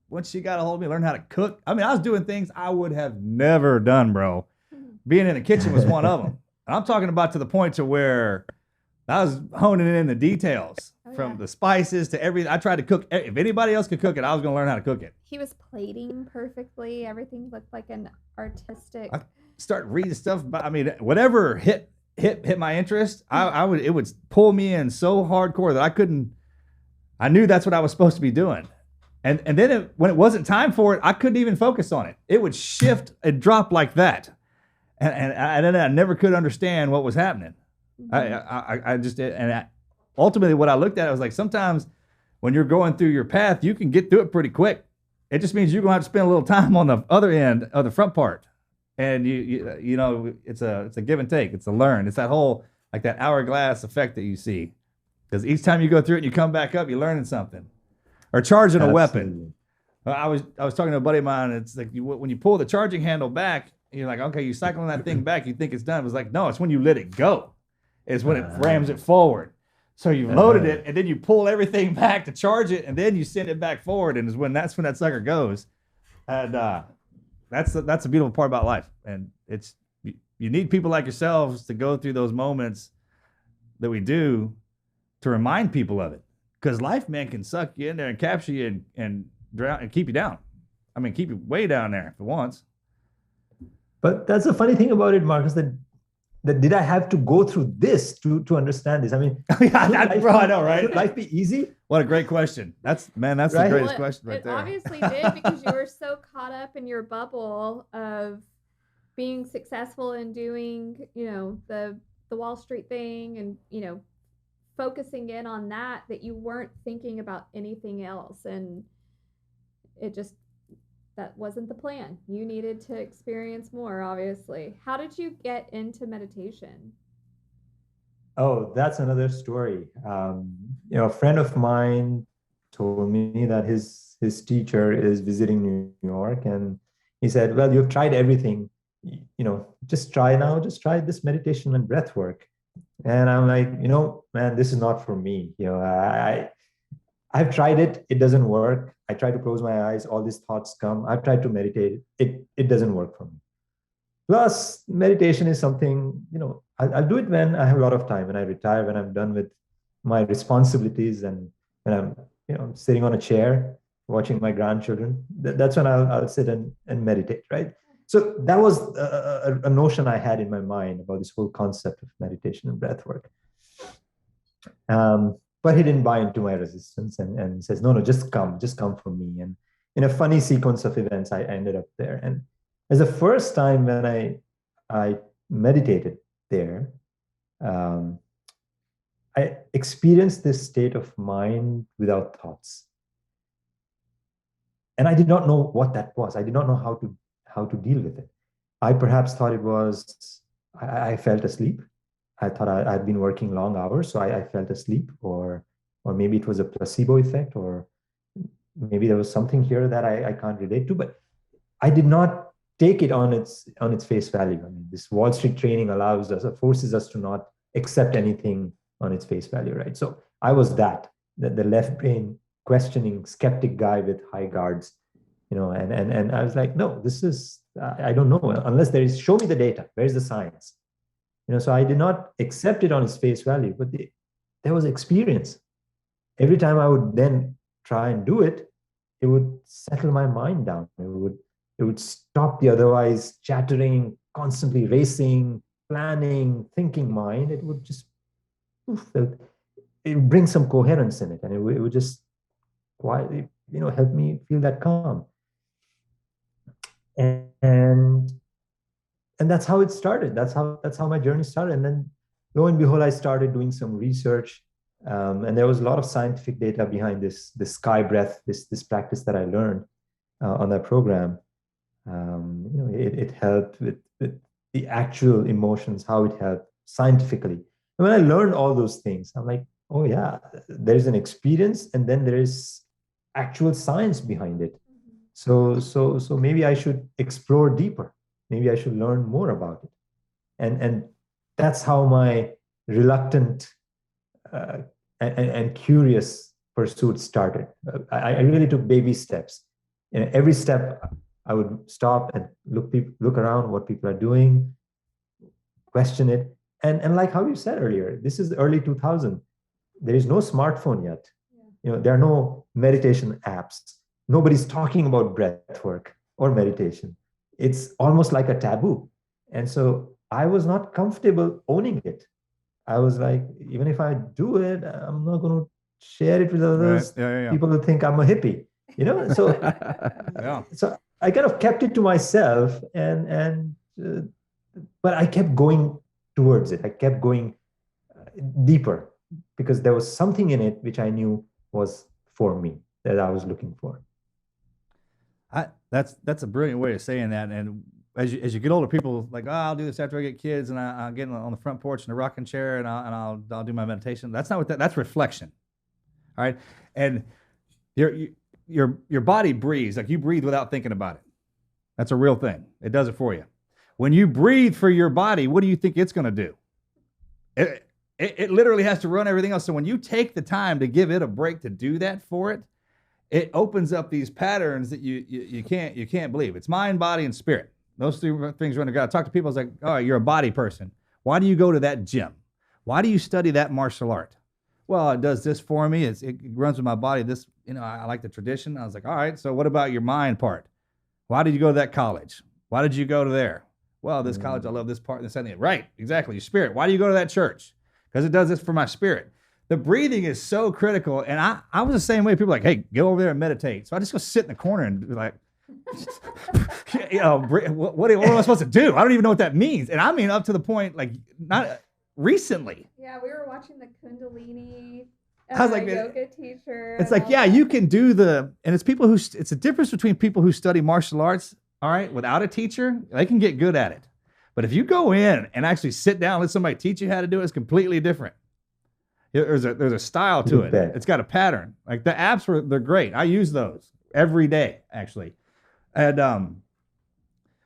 Once she got a hold of me, learned how to cook. I mean, I was doing things I would have never done, bro. Being in the kitchen was one of them. And I'm talking about to the point to where I was honing in the details from the spices to everything. I tried to cook. If anybody else could cook it, I was going to learn how to cook it. He was plating perfectly. Everything looked like an artistic. I start reading stuff. I mean, whatever hit my interest, it would pull me in so hardcore that I knew that's what I was supposed to be doing. And then when it wasn't time for it, I couldn't even focus on it. It would shift and drop like that. And I never could understand what was happening. Mm-hmm. Ultimately what I looked at, I was like, sometimes when you're going through your path, you can get through it pretty quick. It just means you're going to have to spend a little time on the other end of the front part. And it's a give and take. It's a learn. It's that whole, like that hourglass effect that you see. Because each time you go through it and you come back up, you're learning something. Or charging a weapon. I was talking to a buddy of mine, and it's like when you pull the charging handle back, you're like, okay, you're cycling that thing back, you think it's done. It was like, no, it's when you let it go. It's when it rams it forward. So you loaded it, and then you pull everything back to charge it, and then you send it back forward, and that's when that sucker goes. And that's a beautiful part about life. And you need people like yourselves to go through those moments that we do to remind people of it. Because life, man, can suck you in there and capture you and drown and keep you down. I mean, keep you way down there if it wants. But that's the funny thing about it, Marcus, that did I have to go through this to understand this? I mean, bro, I know, right? Should life be easy? What a great question. That's right? The greatest question right there. It obviously did, because you were so caught up in your bubble of being successful and doing, the Wall Street thing and, focusing in on that you weren't thinking about anything else. And that wasn't the plan. You needed to experience more, obviously. How did you get into meditation? Oh, that's another story. A friend of mine told me that his teacher is visiting New York, and he said, well, you've tried everything, just try this meditation and breath work. And I'm like, man, this is not for me. I've tried it. It doesn't work. I try to close my eyes. All these thoughts come. I've tried to meditate. It doesn't work for me. Plus, meditation is something, I'll do it when I have a lot of time, when I retire, when I'm done with my responsibilities, and when I'm, sitting on a chair, watching my grandchildren. That's when I'll sit and meditate, right? So that was a notion I had in my mind about this whole concept of meditation and breath work. But he didn't buy into my resistance and says, no, just come for me. And in a funny sequence of events, I ended up there. And as the first time when I meditated there, I experienced this state of mind without thoughts. And I did not know what that was. I did not know how to deal with it. I perhaps thought it was, I felt asleep. I thought I'd been working long hours, so I felt asleep, or maybe it was a placebo effect, or maybe there was something here that I can't relate to, but I did not take it on its face value. I mean, this Wall Street training forces us to not accept anything on its face value, right? So I was the left brain questioning skeptic guy with high guards, and I was like, no, this is, I don't know, unless show me the data, where's the science? So I did not accept it on its face value, but there was experience. Every time I would then try and do it, it would settle my mind down. It would stop the otherwise chattering, constantly racing, planning, thinking mind. It would just, it would bring some coherence in it, and it would just quietly, help me feel that calm. And that's how it started. That's how my journey started. And then lo and behold, I started doing some research, and there was a lot of scientific data behind this sky breath, this practice that I learned on that program. It helped with the actual emotions, how it helped scientifically. And when I learned all those things, I'm like, oh yeah, there's an experience, and then there is actual science behind it. So maybe I should explore deeper. Maybe I should learn more about it. And that's how my reluctant and curious pursuit started. I really took baby steps. Every step I would stop and look around what people are doing, question it. And like how you said earlier, this is the early 2000s. There is no smartphone yet. There are no meditation apps. Nobody's talking about breath work or meditation. It's almost like a taboo. And so I was not comfortable owning it. I was like, even if I do it, I'm not going to share it with others. Right. People will think I'm a hippie, So, so I kind of kept it to myself, but I kept going towards it. I kept going deeper because there was something in it which I knew was for me, that I was looking for. That's a brilliant way of saying that. And as you get older, people like, I'll do this after I get kids, and I'll get on the front porch in a rocking chair, and I'll do my meditation. That's not what that's reflection. All right, and your body breathes, like you breathe without thinking about it. That's a real thing. It does it for you. When you breathe for your body, what do you think it's going to do? It literally has to run everything else. So when you take the time to give it a break to do that for it, it opens up these patterns that you can't believe. It's mind, body, and spirit. Those three things run together. I talk to people. I was like, oh, you're a body person. Why do you go to that gym? Why do you study that martial art? Well, it does this for me. It runs with my body. This, I like the tradition. I was like, all right. So what about your mind part? Why did you go to that college? Why did you go to there? Well, this college, I love this part and this and that. Right, exactly. Your spirit. Why do you go to that church? Because it does this for my spirit. The breathing is so critical. And I was the same way. People are like, hey, go over there and meditate. So I just go sit in the corner and be like, what am I supposed to do? I don't even know what that means. And I mean, up to the point, like, not recently. Yeah, we were watching the Kundalini I was like, yoga teacher. It's like, yeah, you can do and it's people it's a difference between people who study martial arts, all right, without a teacher, they can get good at it. But if you go in and actually sit down and let somebody teach you how to do it, it's completely different. There's a style to it. It's got a pattern. Like the apps, they're great. I use those every day, actually. And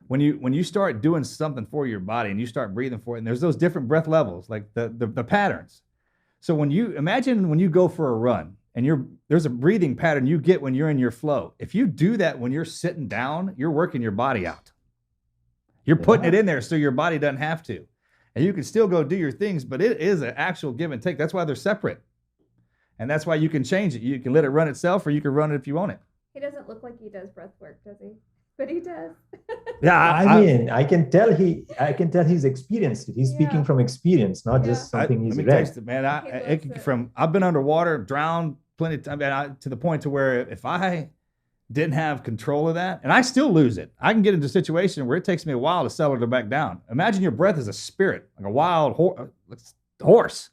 when you start doing something for your body and you start breathing for it, and there's those different breath levels, like the patterns. So when you go for a run and there's a breathing pattern you get when you're in your flow. If you do that when you're sitting down, you're working your body out. You're putting it in there so your body doesn't have to. And you can still go do your things, but it is an actual give and take. That's why they're separate. And that's why you can change it. You can let it run itself, or you can run it if you want it. He doesn't look like he does breath work, does he? But he does. Yeah, I can tell he's experienced it. He's speaking from experience, not just something he's read. Taste it, man. I've been underwater, drowned plenty of times, to the point to where if I didn't have control of that, and I still lose it, I can get into a situation where it takes me a while to settle it back down. Imagine your breath is a spirit, like a wild horse,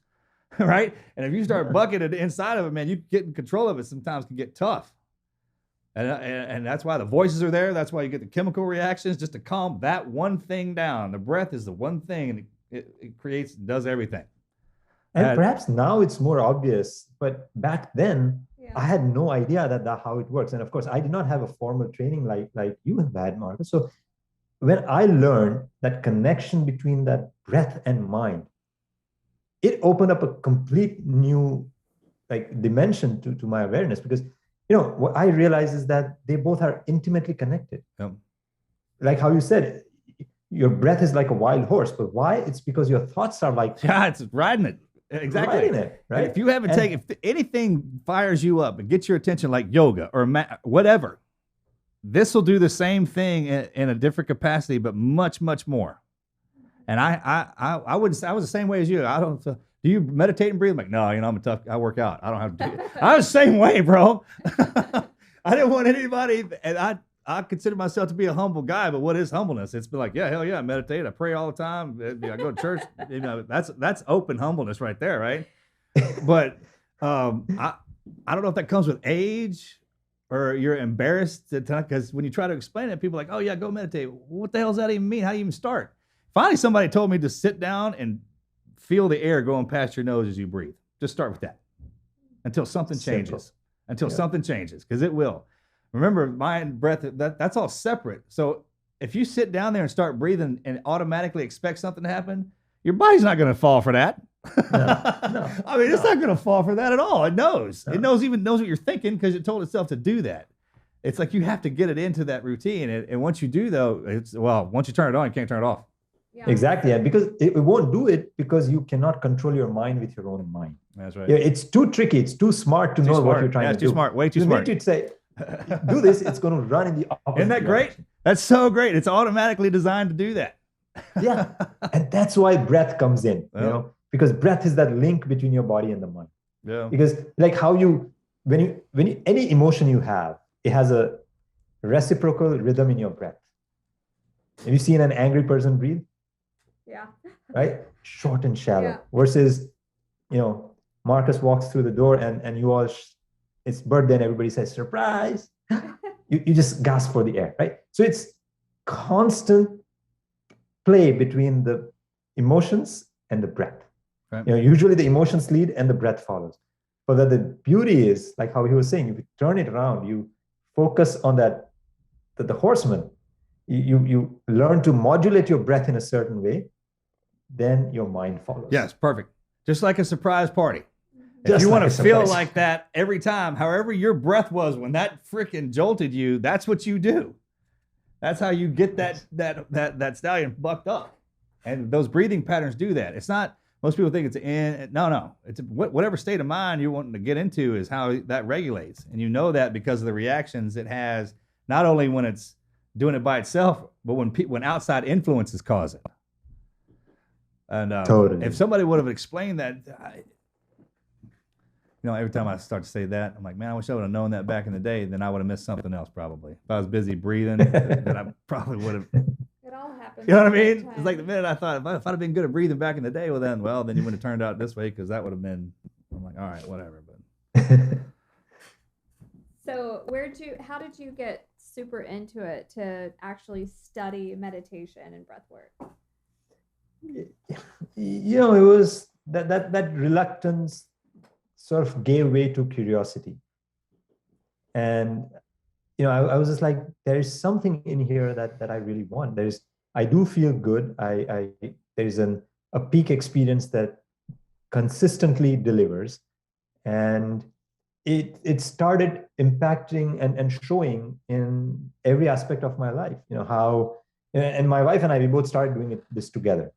right? And if you start bucketing inside of it, man, you get in control of it. Sometimes can get tough. And that's why the voices are there. That's why you get the chemical reactions, just to calm that one thing down. The breath is the one thing, and it does everything. And perhaps now it's more obvious, but back then, I had no idea that how it works. And of course, I did not have a formal training like you have had, Marcus. So when I learned that connection between that breath and mind, it opened up a complete new dimension to my awareness, because what I realize is that they both are intimately connected. Yep. Like how you said, your breath is like a wild horse, but why? It's because your thoughts are like... Yeah, it's riding it. Exactly. Riding it, right? And if you haven't if anything fires you up and gets your attention, like yoga or whatever, this will do the same thing in a different capacity, but much, much more. And I was the same way as you. I don't... Do you meditate and breathe? I'm like, no, I'm a tough, I work out. I don't have to do it. I was the same way, bro. I didn't want anybody, and I consider myself to be a humble guy, but what is humbleness? It's been like, yeah, hell yeah, I meditate, I pray all the time, I go to church. That's open humbleness right there, right? But I don't know if that comes with age or you're embarrassed because when you try to explain it, people are like, oh yeah, go meditate. What the hell does that even mean? How do you even start? Finally, somebody told me to sit down and feel the air going past your nose as you breathe. Just start with that until something changes. Until something changes, because it will. Remember, mind and breath, that's all separate. So if you sit down there and start breathing and automatically expect something to happen, your body's not going to fall for that. No, I mean, it's not going to fall for that at all. It knows. No. It knows what you're thinking because it told itself to do that. It's like you have to get it into that routine. And once you do, though, once you turn it on, you can't turn it off. Yeah. Exactly. And because it won't do it because you cannot control your mind with your own mind. That's right. Yeah, it's too tricky. It's too smart to know what you're trying to do. Too smart. Way too smart. You need to say, do this. It's going to run in the opposite. Isn't that great? Direction. That's so great. It's automatically designed to do that. Yeah. And that's why breath comes in, because breath is that link between your body and the mind. Yeah. Because like how when you any emotion you have, it has a reciprocal rhythm in your breath. Have you seen an angry person breathe? Yeah. Right? Short and shallow. Versus, Marcus walks through the door and you all, it's birthday and everybody says, surprise. you just gasp for the air, right? So it's constant play between the emotions and the breath. Right. Usually the emotions lead and the breath follows. But the beauty is, like how he was saying, if you turn it around, you focus on that, the horseman, you learn to modulate your breath in a certain way, then your mind follows. Yes, perfect. Just like a surprise party. If you want to feel like that every time, however your breath was when that freaking jolted you, that's what you do. That's how you get that stallion bucked up. And those breathing patterns do that. It's not, most people think it's no. It's whatever state of mind you're wanting to get into is how that regulates. And you know that because of the reactions it has, not only when it's doing it by itself, but when outside influences cause it. And totally. If somebody would have explained that, every time I start to say that, I'm like, man, I wish I would have known that back in the day. Then I would have missed something else probably. If I was busy breathing, then I probably would have. It all happens. You know what I mean? It's like the minute I thought, if I'd have been good at breathing back in the day, then you would have turned out this way because that would have been. I'm like, all right, whatever. But so how did you get super into it to actually study meditation and breath work? It was that reluctance sort of gave way to curiosity. And, I was just like, there is something in here that I really want. I do feel good. There's a peak experience that consistently delivers. And it started impacting and showing in every aspect of my life, and my wife and I, we both started doing this together.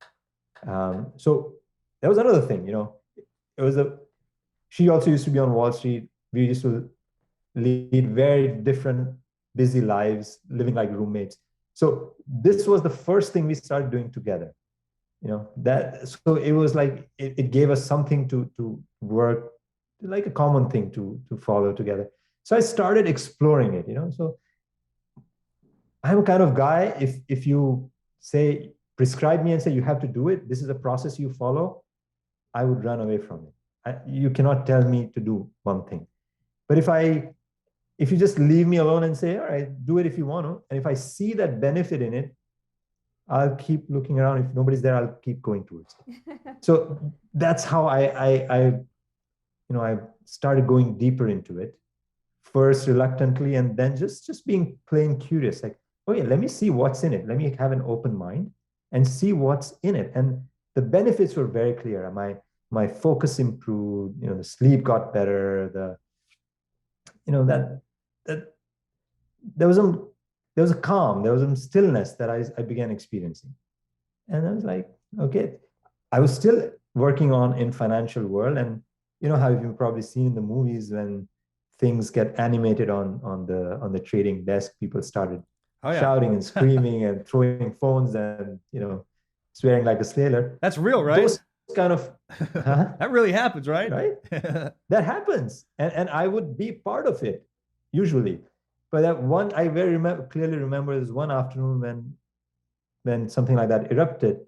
So that was another thing, she also used to be on Wall Street. We used to lead very different, busy lives, living like roommates. So this was the first thing we started doing together, so it was like, it gave us something to work, like a common thing to follow together. So I started exploring it, so I'm a kind of guy, if you say, prescribe me and say, you have to do it, this is a process you follow, I would run away from it. You cannot tell me to do one thing. But if you just leave me alone and say, all right, do it if you want to, and if I see that benefit in it, I'll keep looking around. If nobody's there, I'll keep going towards it. So that's how I started going deeper into it, first reluctantly, and then just being plain curious, like, okay, let me see what's in it. Let me have an open mind and see what's in it. And the benefits were very clear. My focus improved, the sleep got better, that there was a calm, there was a stillness that I began experiencing. And I was like, okay, I was still working in financial world. And how you've probably seen in the movies when things get animated on the trading desk, people started shouting and screaming and throwing phones and, swearing like a sailor. That's real, right? Those kind of that really happens, right? That happens, and I would be part of it usually. But that one, I clearly remember this one afternoon when something like that erupted,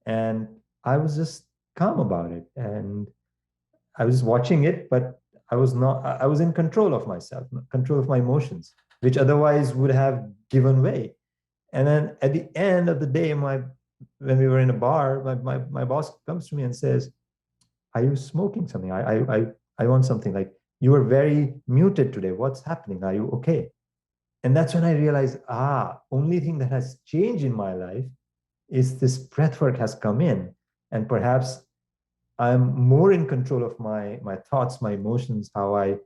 and I was just calm about it, and I was watching it, but I was not. I was in control of myself, control of my emotions, which otherwise would have given way. And then at the end of the day, when we were in a bar, my boss comes to me and says, "Are you smoking something? I want something. Like, you were very muted today. What's happening? Are you okay?" And that's when I realized, only thing that has changed in my life is this breath work has come in. And perhaps I'm more in control of my thoughts, my emotions, how I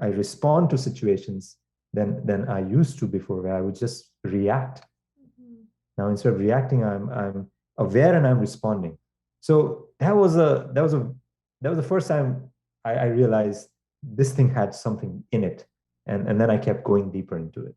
respond to situations than I used to before, where I would just react. Mm-hmm. Now, instead of reacting, I'm aware and I'm responding. So that was the first time I realized this thing had something in it. And then I kept going deeper into it.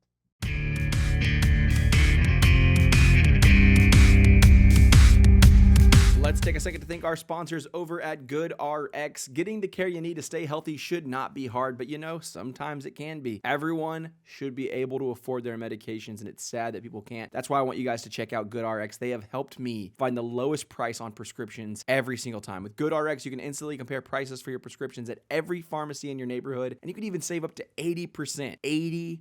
Let's take a second to thank our sponsors over at GoodRx. Getting the care you need to stay healthy should not be hard, but sometimes it can be. Everyone should be able to afford their medications, and it's sad that people can't. That's why I want you guys to check out GoodRx. They have helped me find the lowest price on prescriptions every single time. With GoodRx, you can instantly compare prices for your prescriptions at every pharmacy in your neighborhood, and you can even save up to 80%. 80%.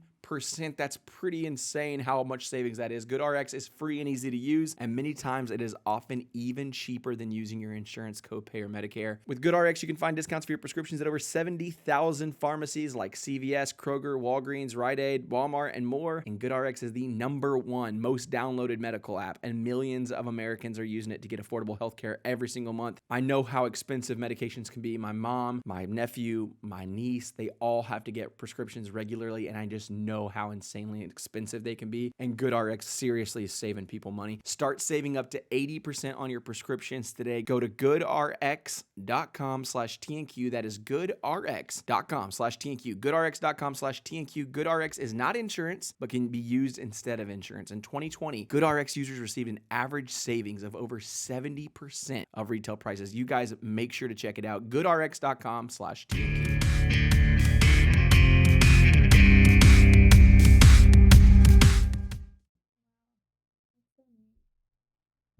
That's pretty insane how much savings that is. GoodRx is free and easy to use, and many times it is often even cheaper than using your insurance copay or Medicare. With GoodRx, you can find discounts for your prescriptions at over 70,000 pharmacies like CVS, Kroger, Walgreens, Rite Aid, Walmart, and more. And GoodRx is the #1 most downloaded medical app, and millions of Americans are using it to get affordable healthcare every single month. I know how expensive medications can be. My mom, my nephew, my niece, they all have to get prescriptions regularly, and I just know how insanely expensive they can be, and GoodRx seriously is saving people money. Start saving up to 80% on your prescriptions today. Go to goodrx.com/TNQ. That is goodrx.com/TNQ. goodrx.com/TNQ. GoodRx is not insurance, but can be used instead of insurance. In 2020, GoodRx users received an average savings of over 70% of retail prices. You guys make sure to check it out. goodrx.com/TNQ.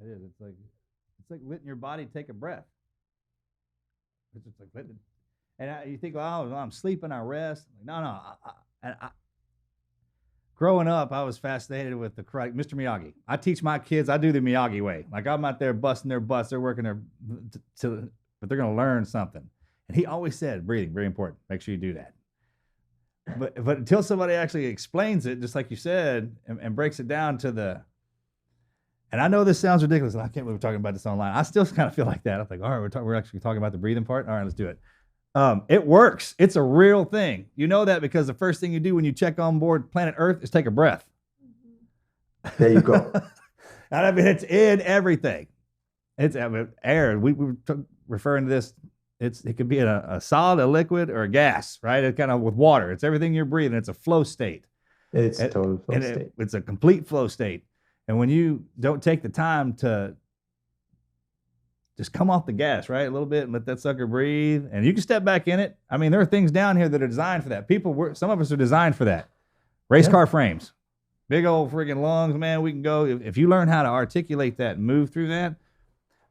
It is. It's like letting your body take a breath. It's just like letting. And you think, well, I'm sleeping, I rest. No. Growing up, I was fascinated with Mr. Miyagi. I teach my kids. I do the Miyagi way. Like, I'm out there busting their butts. They're working but they're going to learn something. And he always said, breathing, very important. Make sure you do that. But until somebody actually explains it, just like you said, and breaks it down to the. And I know this sounds ridiculous, and I can't believe we're talking about this online. I still kind of feel like that. I'm like, all right, we're actually talking about the breathing part. All right, let's do it. It works. It's a real thing. You know that because the first thing you do when you check on board planet Earth is take a breath. There you go. And I mean, it's in everything. It's air. We were referring to this. It could be a solid, a liquid, or a gas, right? It's kind of with water. It's everything you're breathing. It's a flow state. It's a total flow state. It's a complete flow state. And when you don't take the time to just come off the gas, right, a little bit and let that sucker breathe, and you can step back in it. I mean, there are things down here that are designed for that. Some of us are designed for that. Race car frames, big old friggin' lungs, man. We can go. If you learn how to articulate that and move through that,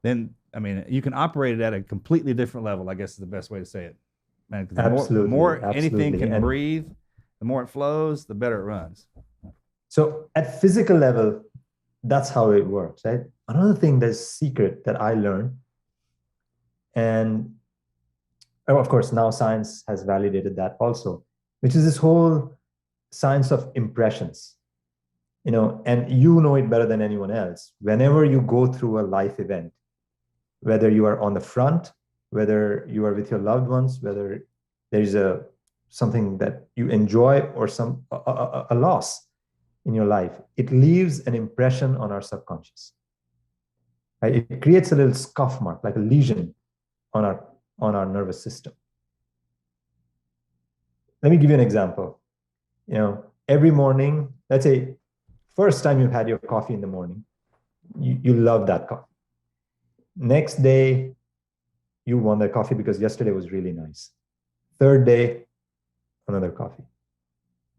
then, I mean, you can operate it at a completely different level, I guess is the best way to say it. Man, the more anything can breathe, the more it flows, the better it runs. So at physical level, that's how it works, right? Another thing that's secret that I learned, and of course now science has validated that also, which is this whole science of impressions, and you know it better than anyone else. Whenever you go through a life event, whether you are on the front, whether you are with your loved ones, whether there's something that you enjoy or a loss in your life, it leaves an impression on our subconscious. Right? It creates a little scuff mark, like a lesion on our nervous system. Let me give you an example. Every morning, let's say first time you had your coffee in the morning, you love that coffee. Next day, you want that coffee because yesterday was really nice. Third day, another coffee.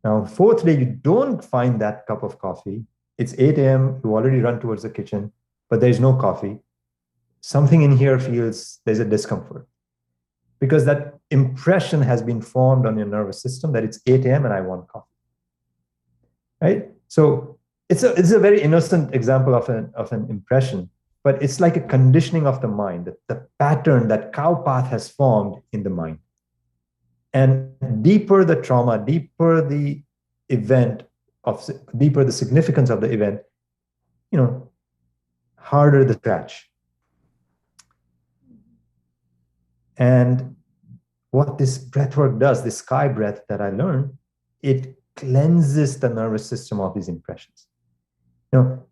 Now, fourth day, you don't find that cup of coffee. It's 8 a.m. You already run towards the kitchen, but there's no coffee. Something in here feels there's a discomfort because that impression has been formed on your nervous system that it's 8 a.m. and I want coffee. Right? So it's a very innocent example of an impression, but it's like a conditioning of the mind, the pattern, that cow path has formed in the mind. And deeper the trauma, deeper the deeper the significance of the event, harder the scratch. And what this breath work does, this sky breath that I learned, it cleanses the nervous system of these impressions.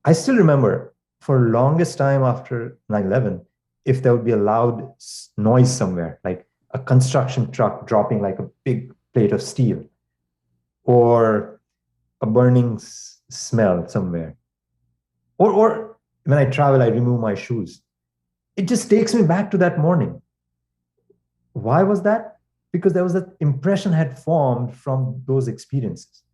I still remember for longest time after 9/11, if there would be a loud noise somewhere, like a construction truck dropping like a big plate of steel, or a burning smell somewhere, or when I travel, I remove my shoes. It just takes me back to that morning. Why was that? Because there was that impression had formed from those experiences,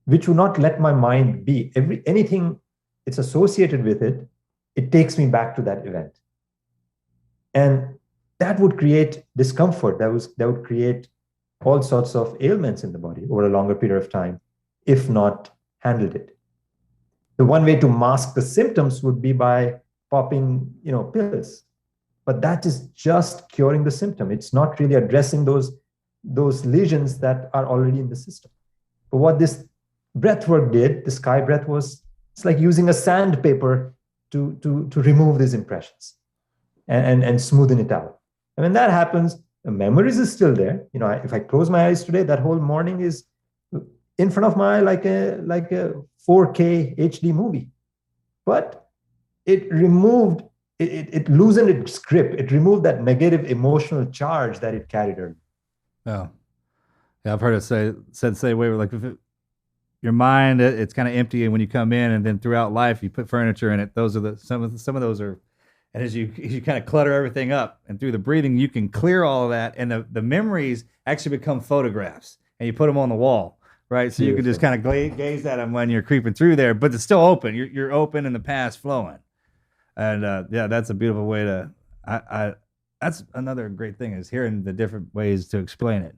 which would not let my mind be. Anything it's associated with it, it takes me back to that event. And that would create discomfort. That would create all sorts of ailments in the body over a longer period of time, if not handled it. The one way to mask the symptoms would be by popping, pills. But that is just curing the symptom. It's not really addressing those lesions that are already in the system. But what this breath work did, the sky breath, it's like using a sandpaper to remove these impressions and smoothen it out. And when that happens, the memories is still there. If I close my eyes today, that whole morning is in front of my eye like a 4K HD movie. But it removed, it loosened its grip. It removed that negative emotional charge that it carried earlier. Oh, yeah, I've heard it say way like your mind, it's kind of empty, and when you come in, and then throughout life you put furniture in it. Those are some of those are, and as you kind of clutter everything up, and through the breathing you can clear all of that, and the memories actually become photographs, and you put them on the wall, right? So you can just kind of gaze at them when you're creeping through there, but it's still open. You're open and the past flowing, and yeah, that's a beautiful way to. That's another great thing is hearing the different ways to explain it.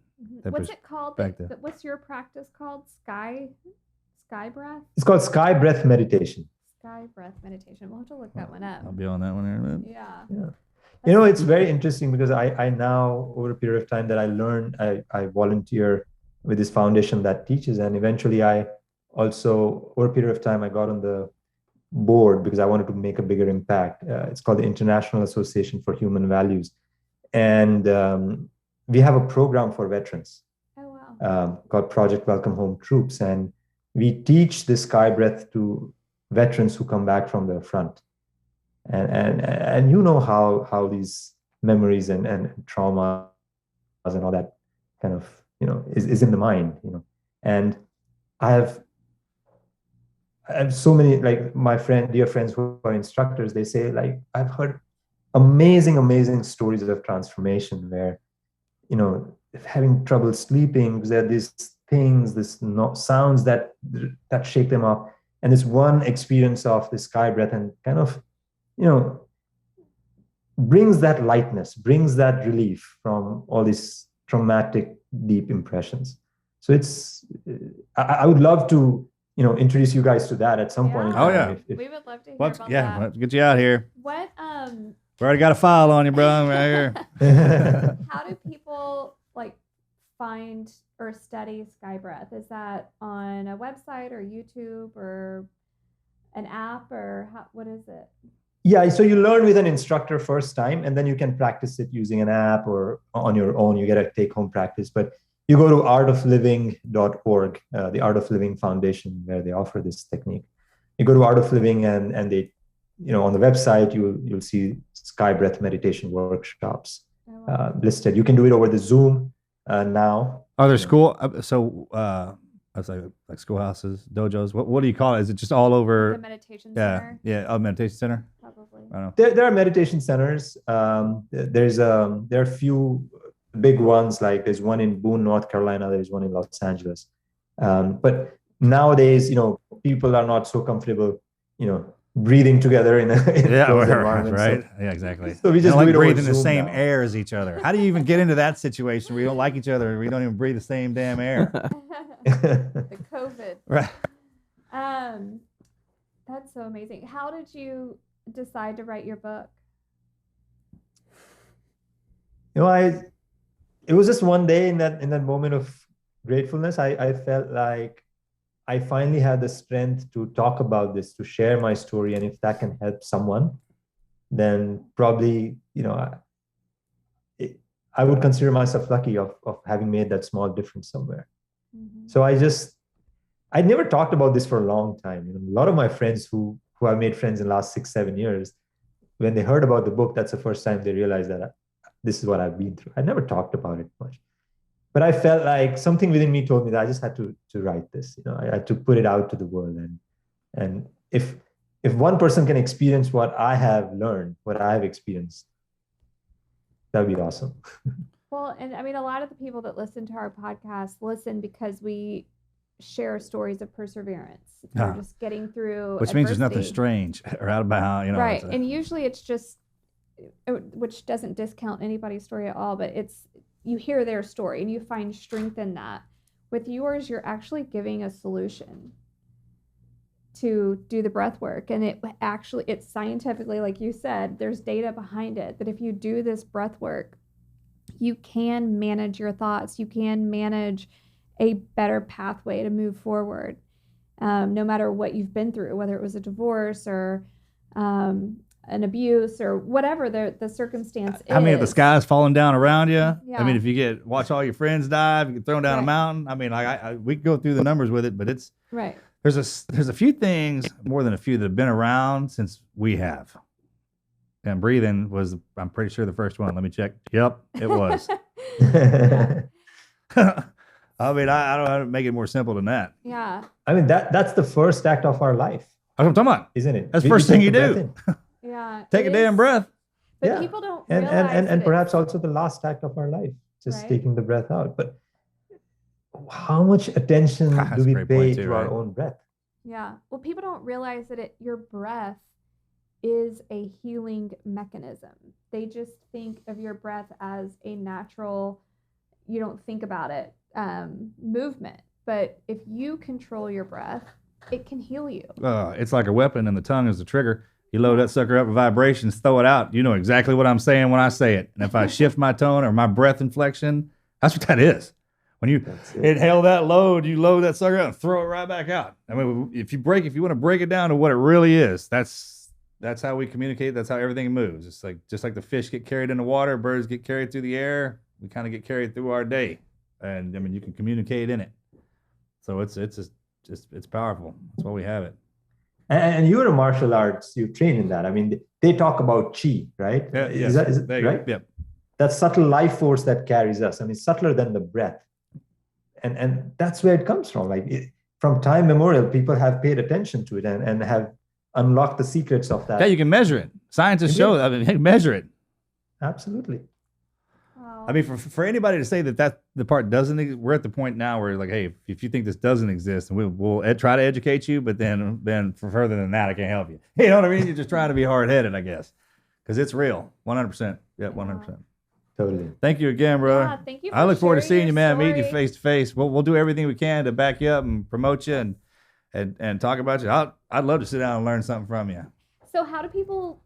What's it called? What's your practice called? Sky breath? It's called sky breath meditation. Sky breath meditation. We'll have to look that one up. I'll be on that one in a minute. Yeah. It's very interesting because I now, over a period of time that I learned, I volunteer with this foundation that teaches, and eventually I also, over a period of time, I got on the board because I wanted to make a bigger impact. It's called the International Association for Human Values. And we have a program for veterans called Project Welcome Home Troops. And we teach this sky breath to veterans who come back from the front. And how these memories and trauma and all that kind of, is in the mind, And I have so many, like my dear friends who are instructors, they say, like, I've heard amazing stories of transformation where, having trouble sleeping because there are these things, sounds that shake them up. And this one experience of the sky breath and kind of, brings that lightness, brings that relief from all these traumatic, deep impressions. So I would love to, introduce you guys to that at some point. Oh yeah, we would love to hear about that. Let's get you out here. What we already got a file on you, bro, right here. How do people find or study sky breath? Is that on a website or YouTube or an app, or what is it? Yeah, so you learn with an instructor first time, and then you can practice it using an app or on your own. You get a take-home practice, but you go to artofliving.org, the Art of Living Foundation, where they offer this technique. You go to Art of Living, and they, on the website, you'll see sky breath meditation workshops listed. You can do it over the Zoom now. Are there I was like schoolhouses, dojos. What do you call it? Is it just all over? The meditation center. Yeah. Meditation center. Probably. I don't know. There are meditation centers. There are a few big ones. Like there's one in Boone, North Carolina. There's one in Los Angeles. But nowadays, people are not so comfortable, breathing together in a closed environment. Right. Yeah, exactly. So we just like breathe in the same now. air as each other. How do you even get into that situation where you don't like each other and we don't even breathe the same damn air? The COVID. Right. That's so amazing. How did you decide to write your book? It was just one day in that moment of gratefulness. I felt like I finally had the strength to talk about this, to share my story, and if that can help someone, then probably I would consider myself lucky of having made that small difference somewhere. Mm-hmm. So I never talked about this for a long time. A lot of my friends who I've made friends in the last 6-7 years, when they heard about the book, that's the first time they realized that this is what I've been through. I never talked about it much. But I felt like something within me told me that I just had to write this. I had to put it out to the world. And if one person can experience what I have learned, what I have experienced, that would be awesome. Well, and I mean, a lot of the people that listen to our podcast listen because we share stories of perseverance. We're just getting through Which means there's nothing strange or out of bounds, Right. And usually it's just, which doesn't discount anybody's story at all, but you hear their story and you find strength in that. With yours, you're actually giving a solution to do the breath work. And it's scientifically, like you said, there's data behind it that if you do this breath work, you can manage your thoughts. You can manage a better pathway to move forward, no matter what you've been through, whether it was a divorce or an abuse or whatever the circumstance is. I mean, if the sky's falling down around you, yeah. I mean, if you watch all your friends die, if you get thrown down a mountain, I mean, we can go through the numbers with it, but it's right. There's a few things, more than a few, that have been around since we have. And breathing was, I'm pretty sure, the first one. Let me check. Yep, it was. I mean, I don't know how to make it more simple than that. Yeah. I mean, that's the first act of our life. That's what I'm talking about. Isn't it? That's the first thing you do. Yeah. Take a damn breath. But people don't realize and perhaps also the last act of our life, just taking the breath out. But how much attention do we pay to our own breath? Yeah. Well, people don't realize that your breath is a healing mechanism. They just think of your breath as a natural, you don't think about it, movement. But if you control your breath, it can heal you. It's like a weapon and the tongue is the trigger. You load that sucker up with vibrations, throw it out. You know exactly what I'm saying when I say it. And if I shift my tone or my breath inflection, that's what that is. When you inhale that load, you load that sucker out and throw it right back out. I mean, if you want to break it down to what it really is, that's how we communicate. That's how everything moves. It's like just like the fish get carried in the water, birds get carried through the air. We kind of get carried through our day, and I mean, you can communicate in it. So it's powerful. That's why we have it. And you're a martial arts. You train in that. I mean, they talk about chi, right? Yeah, is it right? Yep. That subtle life force that carries us. I mean, subtler than the breath. And that's where it comes from. Like from time memorial, people have paid attention to it and have unlocked the secrets of that. Yeah, you can measure it. Scientists show that. I mean, you can measure it. Absolutely. Wow. I mean, for anybody to say that the part doesn't, we're at the point now where like, hey, if you think this doesn't exist, and we'll try to educate you, but then for further than that, I can't help you. You know what I mean? You're just trying to be hard-headed, I guess, because it's real, 100%. Yeah, 100%. Totally. Thank you again, brother. Yeah, thank you. I look forward to seeing you, man. Story. Meeting you face to face. We'll do everything we can to back you up and promote you and talk about you. I'd love to sit down and learn something from you. So how do people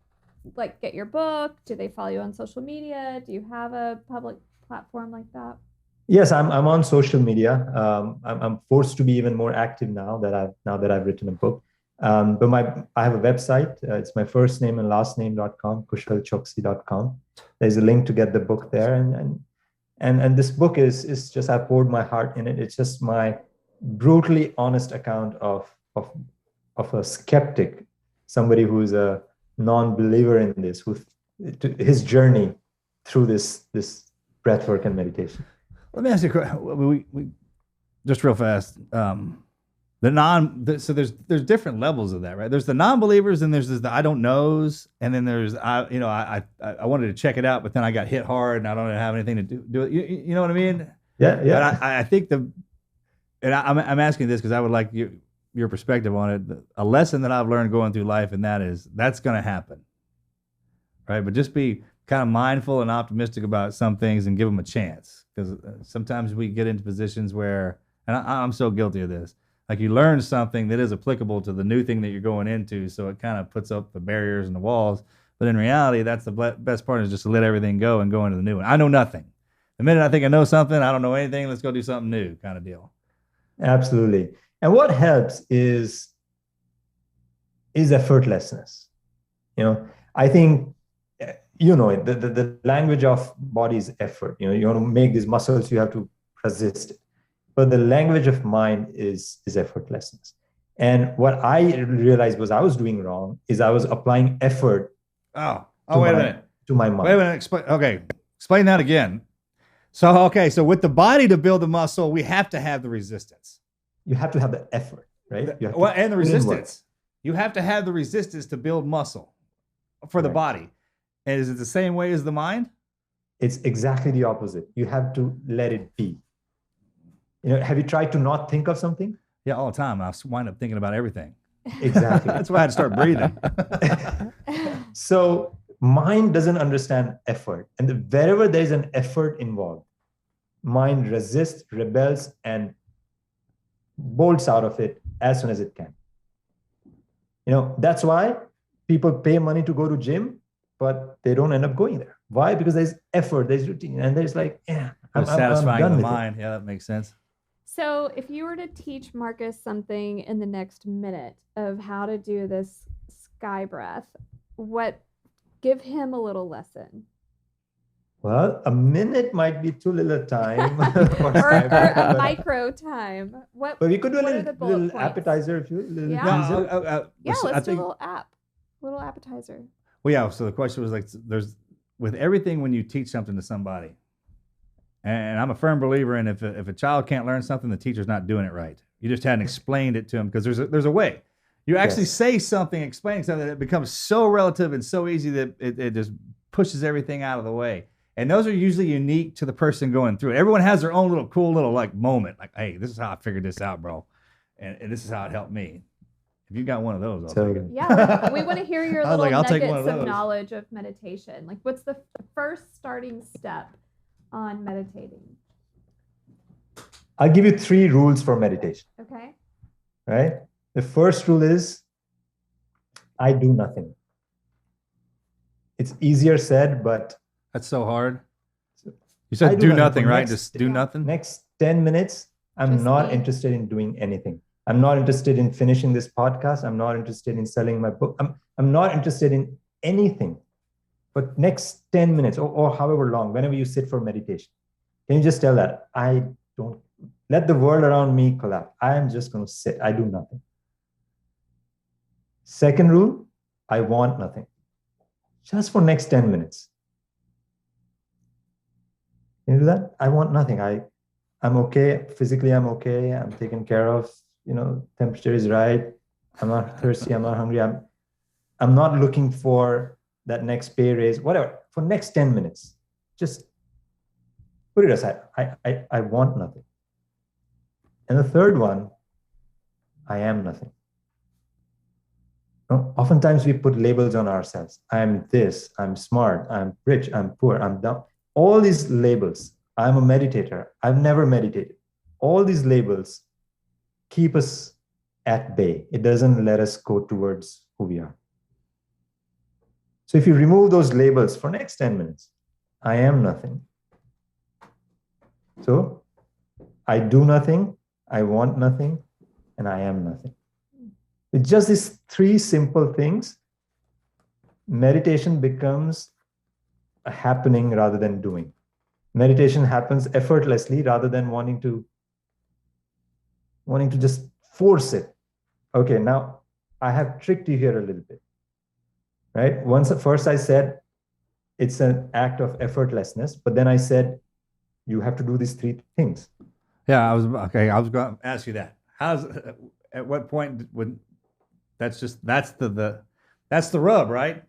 like get your book? Do they follow you on social media? Do you have a public platform like that? Yes, I'm on social media. I'm forced to be even more active now that I've written a book. But I have a website. It's my first name and last name.com, kushalchoksi.com. There's a link to get the book there. And this book is just, I poured my heart in it. It's just my brutally honest account of a skeptic, somebody who's a non-believer in this, his journey through this breath work and meditation. Let me ask you a question. We just real fast. So there's different levels of that, right? There's the non-believers, and there's the I don't knows, and then there's I wanted to check it out, but then I got hit hard, and I don't have anything to do it. You know what I mean? Yeah. But I think and I'm asking this because I would like your perspective on it. A lesson that I've learned going through life, and that's going to happen, right? But just be kind of mindful and optimistic about some things and give them a chance, because sometimes we get into positions where, and I'm so guilty of this, like you learn something that is applicable to the new thing that you're going into, so it kind of puts up the barriers and the walls. But in reality, that's the best part, is just to let everything go and go into the new one. I know nothing. The minute I think I know something, I don't know anything, let's go do something new kind of deal. Absolutely. And what helps is effortlessness. I think, the language of body is effort. You want to make these muscles, you have to resist it. But the language of mind is effortlessness. And what I realized was I was doing wrong is I was applying effort. Oh, wait a minute. To my mind. Wait a minute. Explain that again. So with the body to build the muscle, we have to have the resistance. You have to have the effort, right? And the resistance. You have to have the resistance to build muscle for the body. And is it the same way as the mind? It's exactly the opposite. You have to let it be. Have you tried to not think of something? Yeah, all the time. I wind up thinking about everything. Exactly. That's why I had to start breathing. So mind doesn't understand effort. And wherever there's an effort involved, mind resists, rebels, and bolts out of it as soon as it can. That's why people pay money to go to gym, but they don't end up going there. Why? Because there's effort, there's routine, and there's I'm satisfying done the with mind. it. Yeah, that makes sense. So if you were to teach Marcus something in the next minute of how to do this sky breath, give him a little lesson. Well, a minute might be too little time. or a micro time. But we could do a little appetizer if you let's do a little appetizer. Well, yeah. So the question was there's with everything when you teach something to somebody, and I'm a firm believer in if a child can't learn something, the teacher's not doing it right. You just hadn't explained it to him, because there's a way. You actually say something, explaining something, that it becomes so relative and so easy that it just pushes everything out of the way. And those are usually unique to the person going through it. Everyone has their own little cool little moment. Like, hey, this is how I figured this out, bro. And this is how it helped me. If you got one of those, I'll take it. Yeah, we want to hear your little nuggets of knowledge of meditation. Like, what's the first starting step on meditating? I'll give you 3 rules for meditation. Okay. Right? The first rule is, I do nothing. It's easier said, but... That's so hard. You said do nothing, right? Just do nothing? Next 10 minutes, I'm not interested in doing anything. I'm not interested in finishing this podcast. I'm not interested in selling my book. I'm not interested in anything. But next 10 minutes or however long, whenever you sit for meditation, can you just tell that I don't let the world around me collapse. I am just going to sit. I do nothing. Second rule, I want nothing. Just for next 10 minutes. Can you do that? I want nothing. I'm okay. Physically, I'm okay. I'm taken care of. Temperature is right. I'm not thirsty. I'm not hungry. I'm not looking for that next pay raise, whatever. For next 10 minutes, just put it aside. I want nothing. And the third one, I am nothing. Oftentimes we put labels on ourselves. I'm this, I'm smart, I'm rich, I'm poor, I'm dumb. All these labels. I'm a meditator. I've never meditated. All these labels keep us at bay. It doesn't let us go towards who we are. So if you remove those labels for next 10 minutes, I am nothing. So I do nothing, I want nothing, and I am nothing. With just these 3 simple things, meditation becomes a happening rather than doing. Meditation happens effortlessly rather than wanting to just force it. Okay, now I have tricked you here a little bit, right? First I said it's an act of effortlessness, but then I said you have to do these 3 things. Yeah, I was going to ask you that. At what point would that's the rub, right?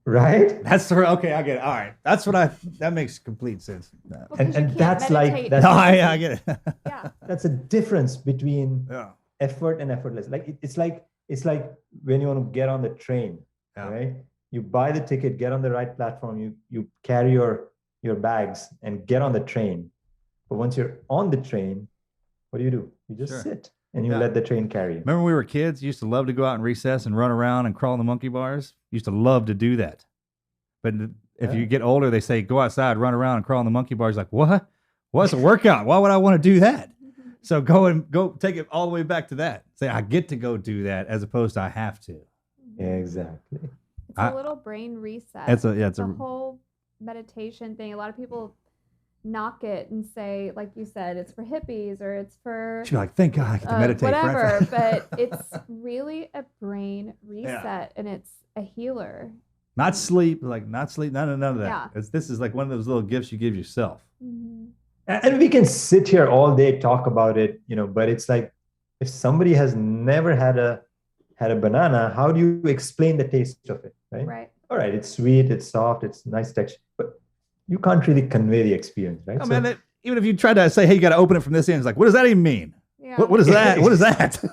right? That's the okay. I get it. All right, that's what that makes complete sense. Well, 'cause you And can't that's like meditate. that's No, I get it. Yeah. that's a difference between Yeah. effort and effortless. Like it's like when you want to get on the train, Yeah. right? You buy the ticket, get on the right platform, you carry your bags and get on the train. But once you're on the train, what do? You just Sure. sit and you Yeah. let the train carry you. Remember when we were kids? You used to love to go out in recess and run around and crawl in the monkey bars. Used to love to do that. But if you get older, they say go outside, run around, and crawl in the monkey bars. Like what? What's a workout? Why would I want to do that? So go take it all the way back to that. Say I get to go do that as opposed to I have to. Yeah, exactly. It's a little brain reset. It's a the whole meditation thing. A lot of people knock it and say, like you said, it's for hippies or it's for She's like, thank God I get to meditate. Whatever, but it's really a brain reset and it's a healer. Not sleep, none of that. Yeah. This is like one of those little gifts you give yourself. Mm-hmm. And we can sit here all day, talk about it, but it's like if somebody has never had a banana, how do you explain the taste of it, right? Right. All right, it's sweet, it's soft, it's nice texture, but you can't really convey the experience, right? Oh, man, even if you tried to say, hey, you got to open it from this end, it's like, what does that even mean? Yeah. What is that? What is that?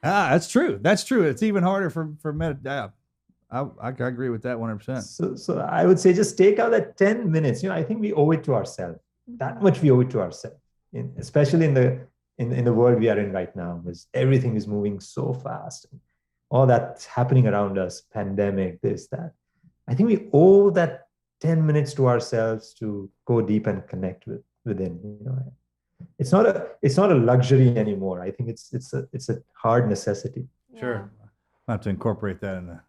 That's true. That's true. It's even harder for I agree with that 100%. So I would say just take out that 10 minutes. I think we owe it to ourselves. That much we owe it to ourselves, especially in the world we are in right now, because everything is moving so fast. All that's happening around us, pandemic, this, that. I think we owe that 10 minutes to ourselves to go deep and connect within. It's not a luxury anymore. I think it's a hard necessity. Yeah. Sure. I have to incorporate that in the.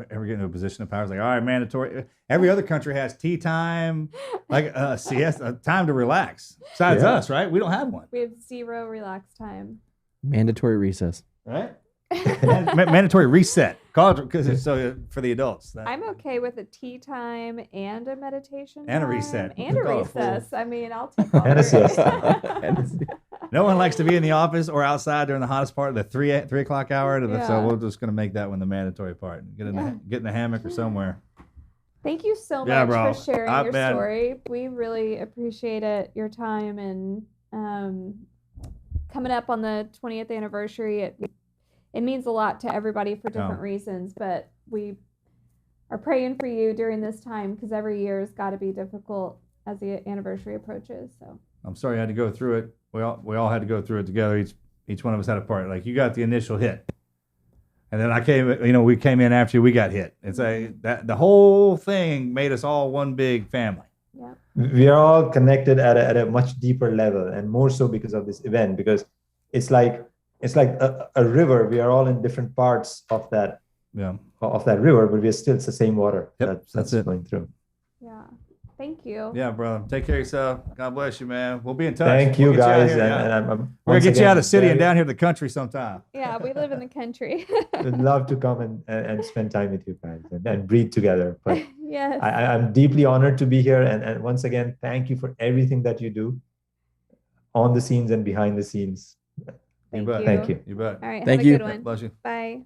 Ever get into a position of power? It's like, all right, mandatory. Every other country has tea time, like siesta, time to relax. Besides us, right? We don't have one. We have 0 relax time. Mandatory recess. Right? Mandatory reset. College, because it's for the adults. I'm okay with a tea time and a meditation And a time reset. and a Call it full. recess. I mean, I'll take all And a three. siesta. No one likes to be in the office or outside during the hottest part of the 3 o'clock hour. So Yeah. we're just going to make that one the mandatory part. Get in the hammock or somewhere. Thank you so Yeah, much bro. for sharing your Man. story. We really appreciate it, your time, and coming up on the 20th anniversary. It means a lot to everybody for different reasons, but we are praying for you during this time because every year has got to be difficult as the anniversary approaches. So I'm sorry you had to go through it. We all had to go through it together. Each one of us had a part. Like you got the initial hit, and then we came in after you. We got hit. It's that the whole thing made us all one big family. yeah, We are all connected at a much deeper level, and more so because of this event, because it's like a river. We are all in different parts of that river, but it's the same water. Yep, that's it. going through. yeah. Thank you. Yeah, brother. Take care of yourself. God bless you, man. We'll be in touch. Thank you, We'll get guys. out here, And yeah. I'm We're gonna once get you out again of the city and very- down here to the country sometime. Yeah, we live in the country. Would love to come and spend time with you guys and breathe together. But Yes. I'm deeply honored to be here. And once again, thank you for everything that you do on the scenes and behind the snes. Thank bet. you. Thank you. You bet. All right. Thank have a you. good one. Bless you. Bye.